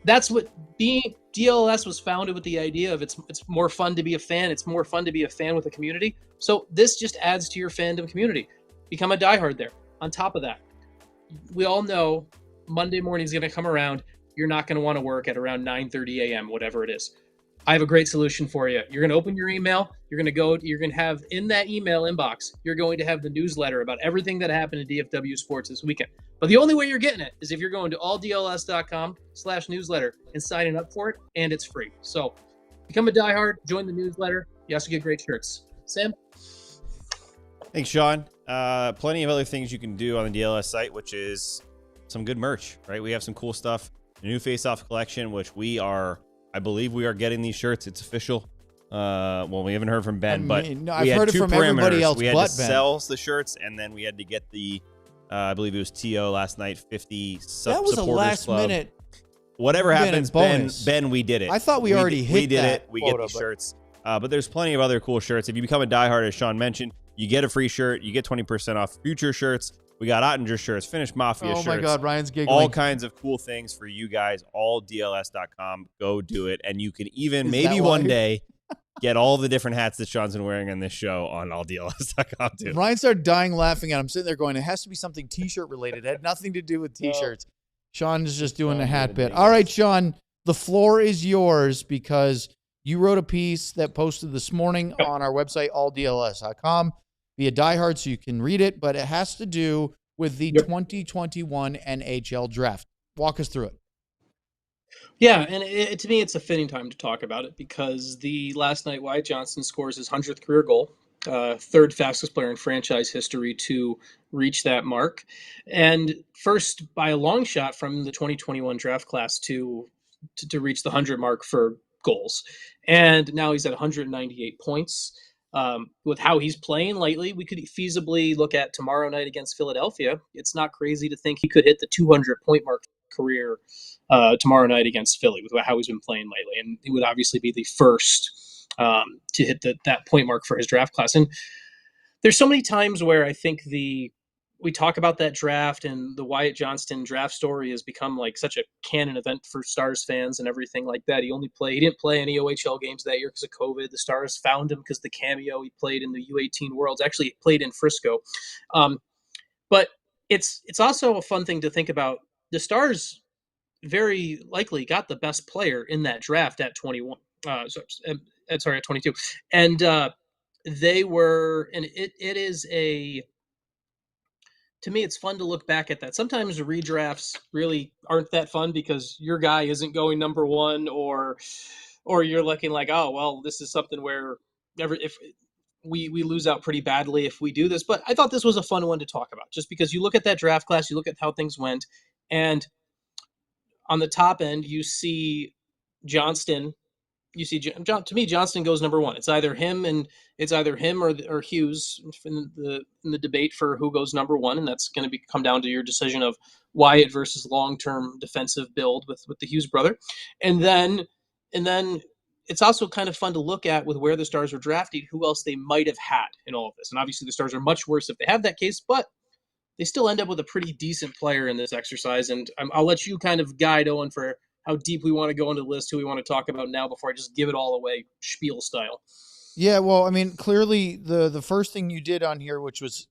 that's what DLS was founded with, the idea of it's more fun to be a fan. It's more fun to be a fan with a community. So this just adds to your fandom community. Become a diehard there. On top of that, we all know Monday morning is going to come around. You're not going to want to work at around 9:30 a.m., whatever it is. I have a great solution for you. You're going to open your email. You're going to have in that email inbox, you're going to have the newsletter about everything that happened in DFW sports this weekend. But the only way you're getting it is if you're going to alldls.com/newsletter and signing up for it, and it's free. So become a diehard, join the newsletter. You also get great shirts. Sam? Thanks, Sean. Plenty of other things you can do on the DLS site, which is some good merch, right? We have some cool stuff. A new face-off collection, which I believe we are getting these shirts. It's official. Well, we haven't heard from Ben, I've heard it from everybody else. We had but to Ben. sell the shirts, and then we had to get the, I believe it was TO last night, 50 That was a supporters club. last-minute. Whatever happens, bonus. Ben, we did it. I thought we already hit We did that it. We quota, get these but- shirts. But there's plenty of other cool shirts. If you become a diehard, as Sean mentioned, you get a free shirt. You get 20% off future shirts. We got Ottinger shirts, Finnish Mafia shirts. Oh my God, Ryan's giggling. All kinds of cool things for you guys. Alldls.com. Go do it. And you can even, maybe one day, get all the different hats that Sean's been wearing on this show on alldls.com too. Ryan started dying laughing at him. I'm sitting there going, it has to be something T-shirt related. It had nothing to do with T-shirts. Sean is just doing a hat bit. All right, Sean, the floor is yours because You wrote a piece that posted this morning on our website, alldls.com, via diehard, so you can read it, but it has to do with the 2021 NHL draft. Walk us through it. Yeah, and to me, it's a fitting time to talk about it because the last night Wyatt Johnston scores his 100th career goal, third fastest player in franchise history to reach that mark, and first by a long shot from the 2021 draft class to reach the 100 mark for goals. And now he's at 198 points. With how he's playing lately, we could feasibly look at tomorrow night against Philadelphia. It's not crazy to think he could hit the 200 point mark career tomorrow night against Philly with how he's been playing lately. And he would obviously be the first to hit that point mark for his draft class. And there's so many times where I think we talk about that draft and the Wyatt Johnston draft story has become like such a canon event for Stars fans and everything like that. He didn't play any OHL games that year because of COVID. The Stars found him because the cameo he played in the U18 Worlds, actually played in Frisco. But it's also a fun thing to think about. The Stars very likely got the best player in that draft at 21. At 22. And they were, and it is to me, it's fun to look back at that. Sometimes redrafts really aren't that fun because your guy isn't going number one, or you're looking like, oh well, this is something where if we lose out pretty badly if we do this. But I thought this was a fun one to talk about, just because you look at that draft class, you look at how things went, and on the top end, you see Johnston. To me, Johnston goes number one. It's either him or Hughes in the debate for who goes number one, and that's going to come down to your decision of Wyatt versus long-term defensive build with the Hughes brother, and then it's also kind of fun to look at with where the Stars were drafted, who else they might have had in all of this, and obviously the Stars are much worse if they have that case, but they still end up with a pretty decent player in this exercise, and I'll let you kind of guide Owen for how deep we want to go into the list, who we want to talk about now before I just give it all away spiel style. Yeah, well, I mean, clearly the first thing you did on here, which was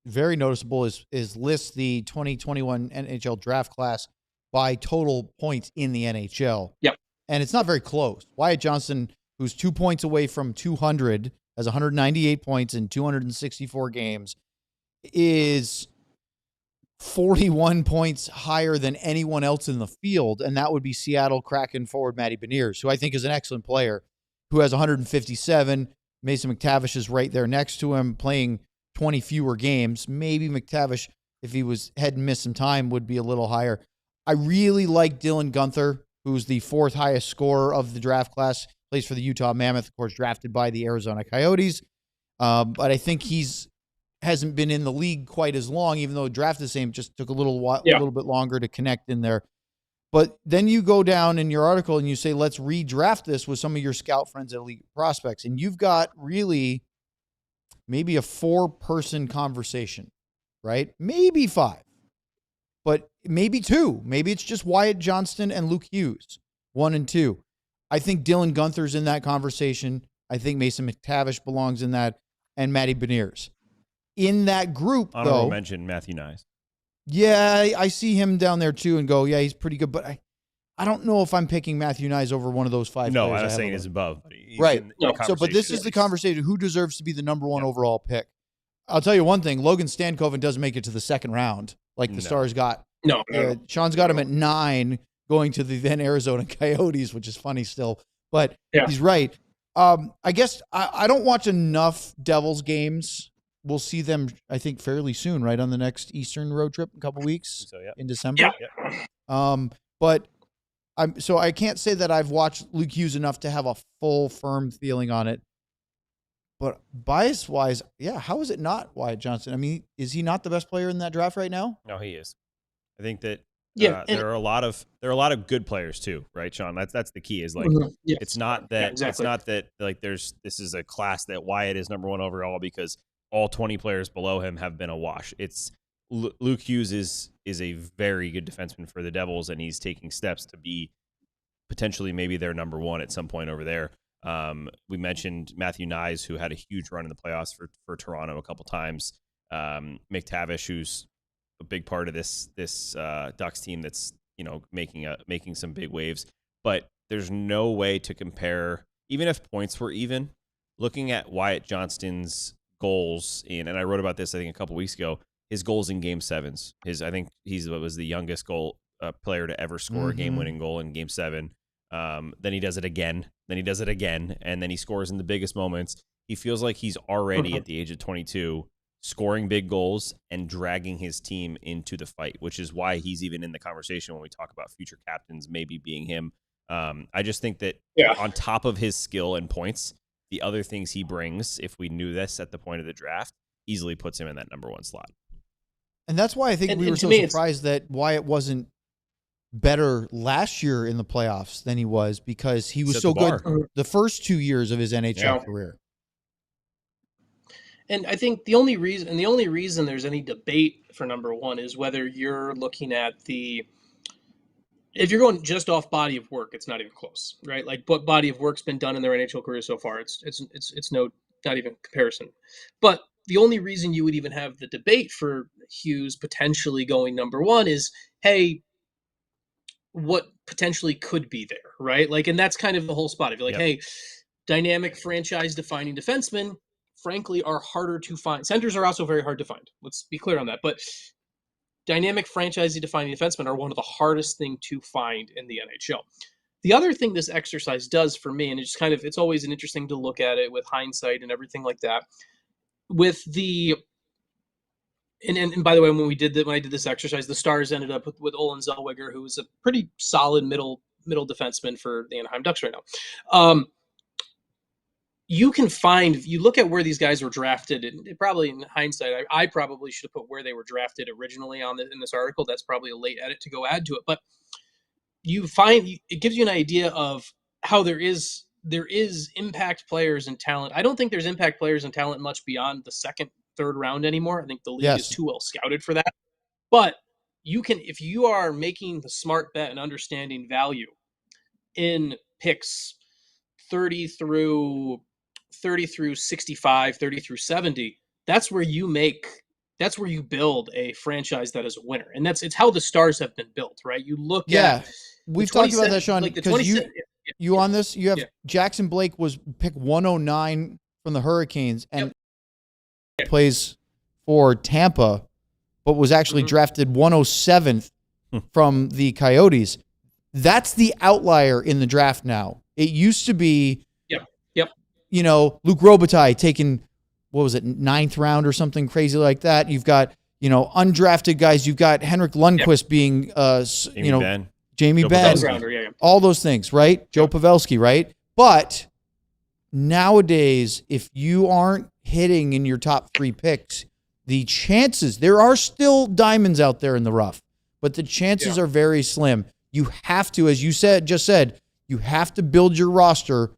very noticeable, is list the 2021 NHL draft class by total points in the NHL. Yep. And it's not very close. Wyatt Johnston, who's 2 points away from 200, has 198 points in 264 games, is 41 points higher than anyone else in the field, and that would be Seattle Kraken forward Matty Beniers, who I think is an excellent player, who has 157. Mason McTavish is right there next to him, playing 20 fewer games. Maybe McTavish, if he hadn't missed some time, would be a little higher. I really like Dylan Guenther, who's the fourth highest scorer of the draft class, plays for the Utah Mammoth, of course, drafted by the Arizona Coyotes. But I think hasn't been in the league quite as long, even though draft the same, just took a little bit longer to connect in there. But then you go down in your article and you say, let's redraft this with some of your scout friends at Elite Prospects. And you've got really maybe a 4-person conversation, right? Maybe 5, but maybe 2. Maybe it's just Wyatt Johnston and Luke Hughes, 1 and 2. I think Dylan Guenther's in that conversation. I think Mason McTavish belongs in that, and Matty Beniers. In that group, honorable mention Matthew Nyes. Yeah, I see him down there too and go, yeah, he's pretty good. But I don't know if I'm picking Matthew Nyes over one of those 5 No, players. I was saying he's above. But he's right. So, but this is the conversation. Who deserves to be the number 1 overall pick? I'll tell you one thing. Logan Stankoven doesn't make it to the second round like the Stars got. No. Sean's got him at 9 going to the then Arizona Coyotes, which is funny still. But he's right. I guess I don't watch enough Devils games. We'll see them, I think, fairly soon, right, on the next Eastern road trip in a couple weeks in December. Yeah. But I can't say that I've watched Luke Hughes enough to have a full, firm feeling on it. But bias-wise, how is it not Wyatt Johnston? I mean, is he not the best player in that draft right now? No, he is. I think that there are a lot of good players too, right, Sean? That's the key. Is like it's not that it's not that like this is a class that Wyatt is number 1 overall because all 20 players below him have been a wash. It's Luke Hughes is a very good defenseman for the Devils, and he's taking steps to be potentially maybe their number 1 at some point over there. We mentioned Matthew Nyes, who had a huge run in the playoffs for Toronto a couple times. McTavish, who's a big part of this Ducks team that's making some big waves. But there's no way to compare even if points were even, looking at Wyatt Johnston's goals and I wrote about this I think a couple weeks ago. His goals in Game 7s. I think was the youngest goal player to ever score a game-winning goal in Game 7. Then he does it again. Then he does it again, and then he scores in the biggest moments. He feels like he's already at the age of 22, scoring big goals and dragging his team into the fight, which is why he's even in the conversation when we talk about future captains maybe being him. I just think that on top of his skill and points, the other things he brings, if we knew this at the point of the draft, easily puts him in that number 1 slot. And that's why I think we were so surprised that Wyatt wasn't better last year in the playoffs than he was, because he was so good the first 2 years of his NHL career. And I think the only reason there's any debate for number 1 is whether you're looking at if you're going just off body of work, it's not even close, right? Like what body of work's been done in their NHL career so far, it's not even comparison. But the only reason you would even have the debate for Hughes potentially going number 1 is, hey, what potentially could be there, right? Like, and that's kind of the whole spot. If you're like, hey, dynamic franchise defining defensemen, frankly, are harder to find. Centers are also very hard to find. Let's be clear on that. But dynamic franchise defining defensemen are one of the hardest thing to find in the NHL. The other thing this exercise does for me, and it's always an interesting to look at it with hindsight and everything like that. With the and by the way, when I did this exercise, the Stars ended up with Olin Zellweger, who was a pretty solid middle defenseman for the Anaheim Ducks right now. You look at where these guys were drafted, and probably in hindsight, I probably should have put where they were drafted originally in this article. That's probably a late edit to go add to it, but it gives you an idea of how there is impact players and talent. I don't think there's impact players and talent much beyond the second, third round anymore. I think the league is too well scouted for that. But if you are making the smart bet and understanding value in picks 30 through 65, 30 through 70, that's where you build a franchise that is a winner. And it's how the Stars have been built, right? You look at we've talked about that, Sean, because you on this, you have Jackson Blake was pick 109 from the Hurricanes and plays for Tampa, but was actually drafted 107th from the Coyotes. That's the outlier in the draft now. It used to be, Luc Robitaille taken, what was it, 9th round or something crazy like that. You've got, undrafted guys. You've got Henrik Lundqvist being, Jamie Benn, all those things, right? Joe Pavelski, right? But nowadays, if you aren't hitting in your top 3 picks, the chances, there are still diamonds out there in the rough, but the chances are very slim. You have to, as you just said, you have to build your roster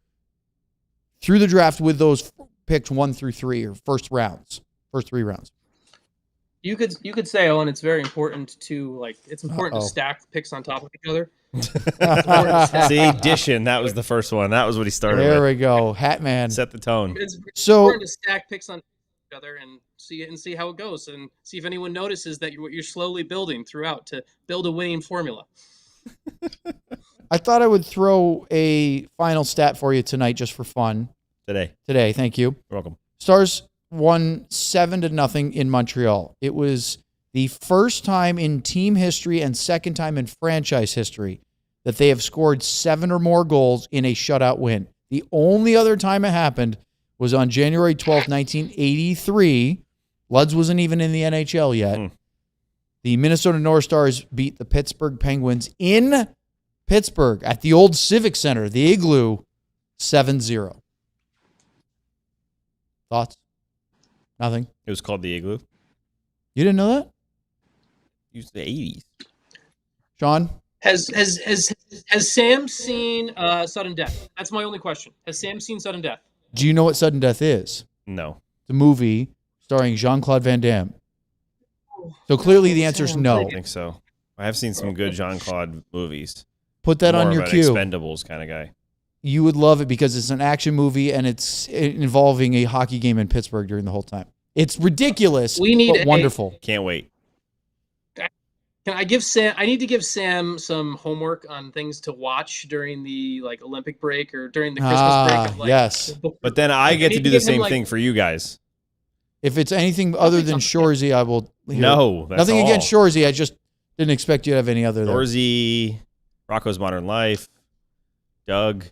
through the draft with those picks 1 through 3 or first 3 rounds. You could say, Owen, it's very important to to stack picks on top of each other. See, addition. That was the first one. That was what he started with. There we go. Hat man. Set the tone. It's important to stack picks on each other and see how it goes, and see if anyone notices that you're slowly building throughout to build a winning formula. I thought I would throw a final stat for you tonight just for fun. Today, thank you. You're welcome. Stars won 7-0 in Montreal. It was the first time in team history and second time in franchise history that they have scored 7 or more goals in a shutout win. The only other time it happened was on January 12th, 1983. Luds wasn't even in the NHL yet. The Minnesota North Stars beat the Pittsburgh Penguins in Pittsburgh at the old Civic Center, the Igloo, 7-0. Thoughts? Nothing? It was called the Igloo. You didn't know that? It was the 80s. Sean? Has Sam seen Sudden Death? That's my only question. Has Sam seen Sudden Death? Do you know what Sudden Death is? No. It's a movie starring Jean-Claude Van Damme. So clearly the answer is no. I think so. I have seen some good Jean-Claude movies. Put that on your queue. Expendables kind of guy. You would love it because it's an action movie and it's involving a hockey game in Pittsburgh during the whole time. It's ridiculous, but wonderful. Can't wait. Can I give Sam? I need to give Sam some homework on things to watch during the Olympic break or during the Christmas break. Of, yes. But then I get to do the give him, same thing for you guys. If it's anything other than Shorzy, I will. No, that's nothing all. against Shorzy. I just didn't expect you to have any other. Shorzy, Rocco's Modern Life, Doug.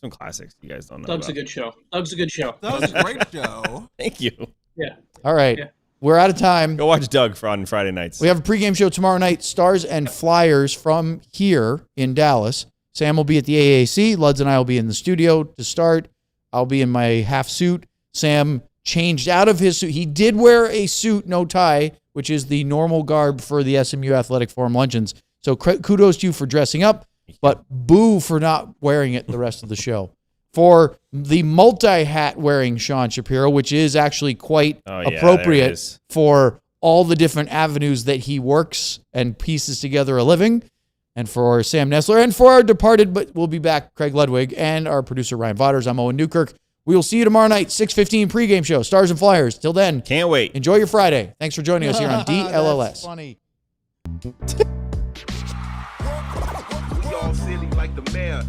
Some classics you guys don't know. Doug's a good show. Doug's a good show. That was a great show. Thank you. Yeah. All right. Yeah. We're out of time. Go watch Doug on Friday nights. We have a pregame show tomorrow night, Stars and Flyers from here in Dallas. Sam will be at the AAC. Luds and I will be in the studio to start. I'll be in my half suit. Sam changed out of his suit. He did wear a suit, no tie, which is the normal garb for the SMU Athletic Forum luncheons. So kudos to you for dressing up, but boo for not wearing it the rest of the show. For the multi-hat wearing Sean Shapiro, which is actually quite appropriate for all the different avenues that he works and pieces together a living. And for Sam Nessler, and for our departed, but we'll be back, Craig Ludwig, and our producer, Ryan Vodders. I'm Owen Newkirk. We will see you tomorrow night, 6:15 pregame show, Stars and Flyers. Till then. Can't wait. Enjoy your Friday. Thanks for joining us here on DLLS. That's funny. We all silly like the mayor.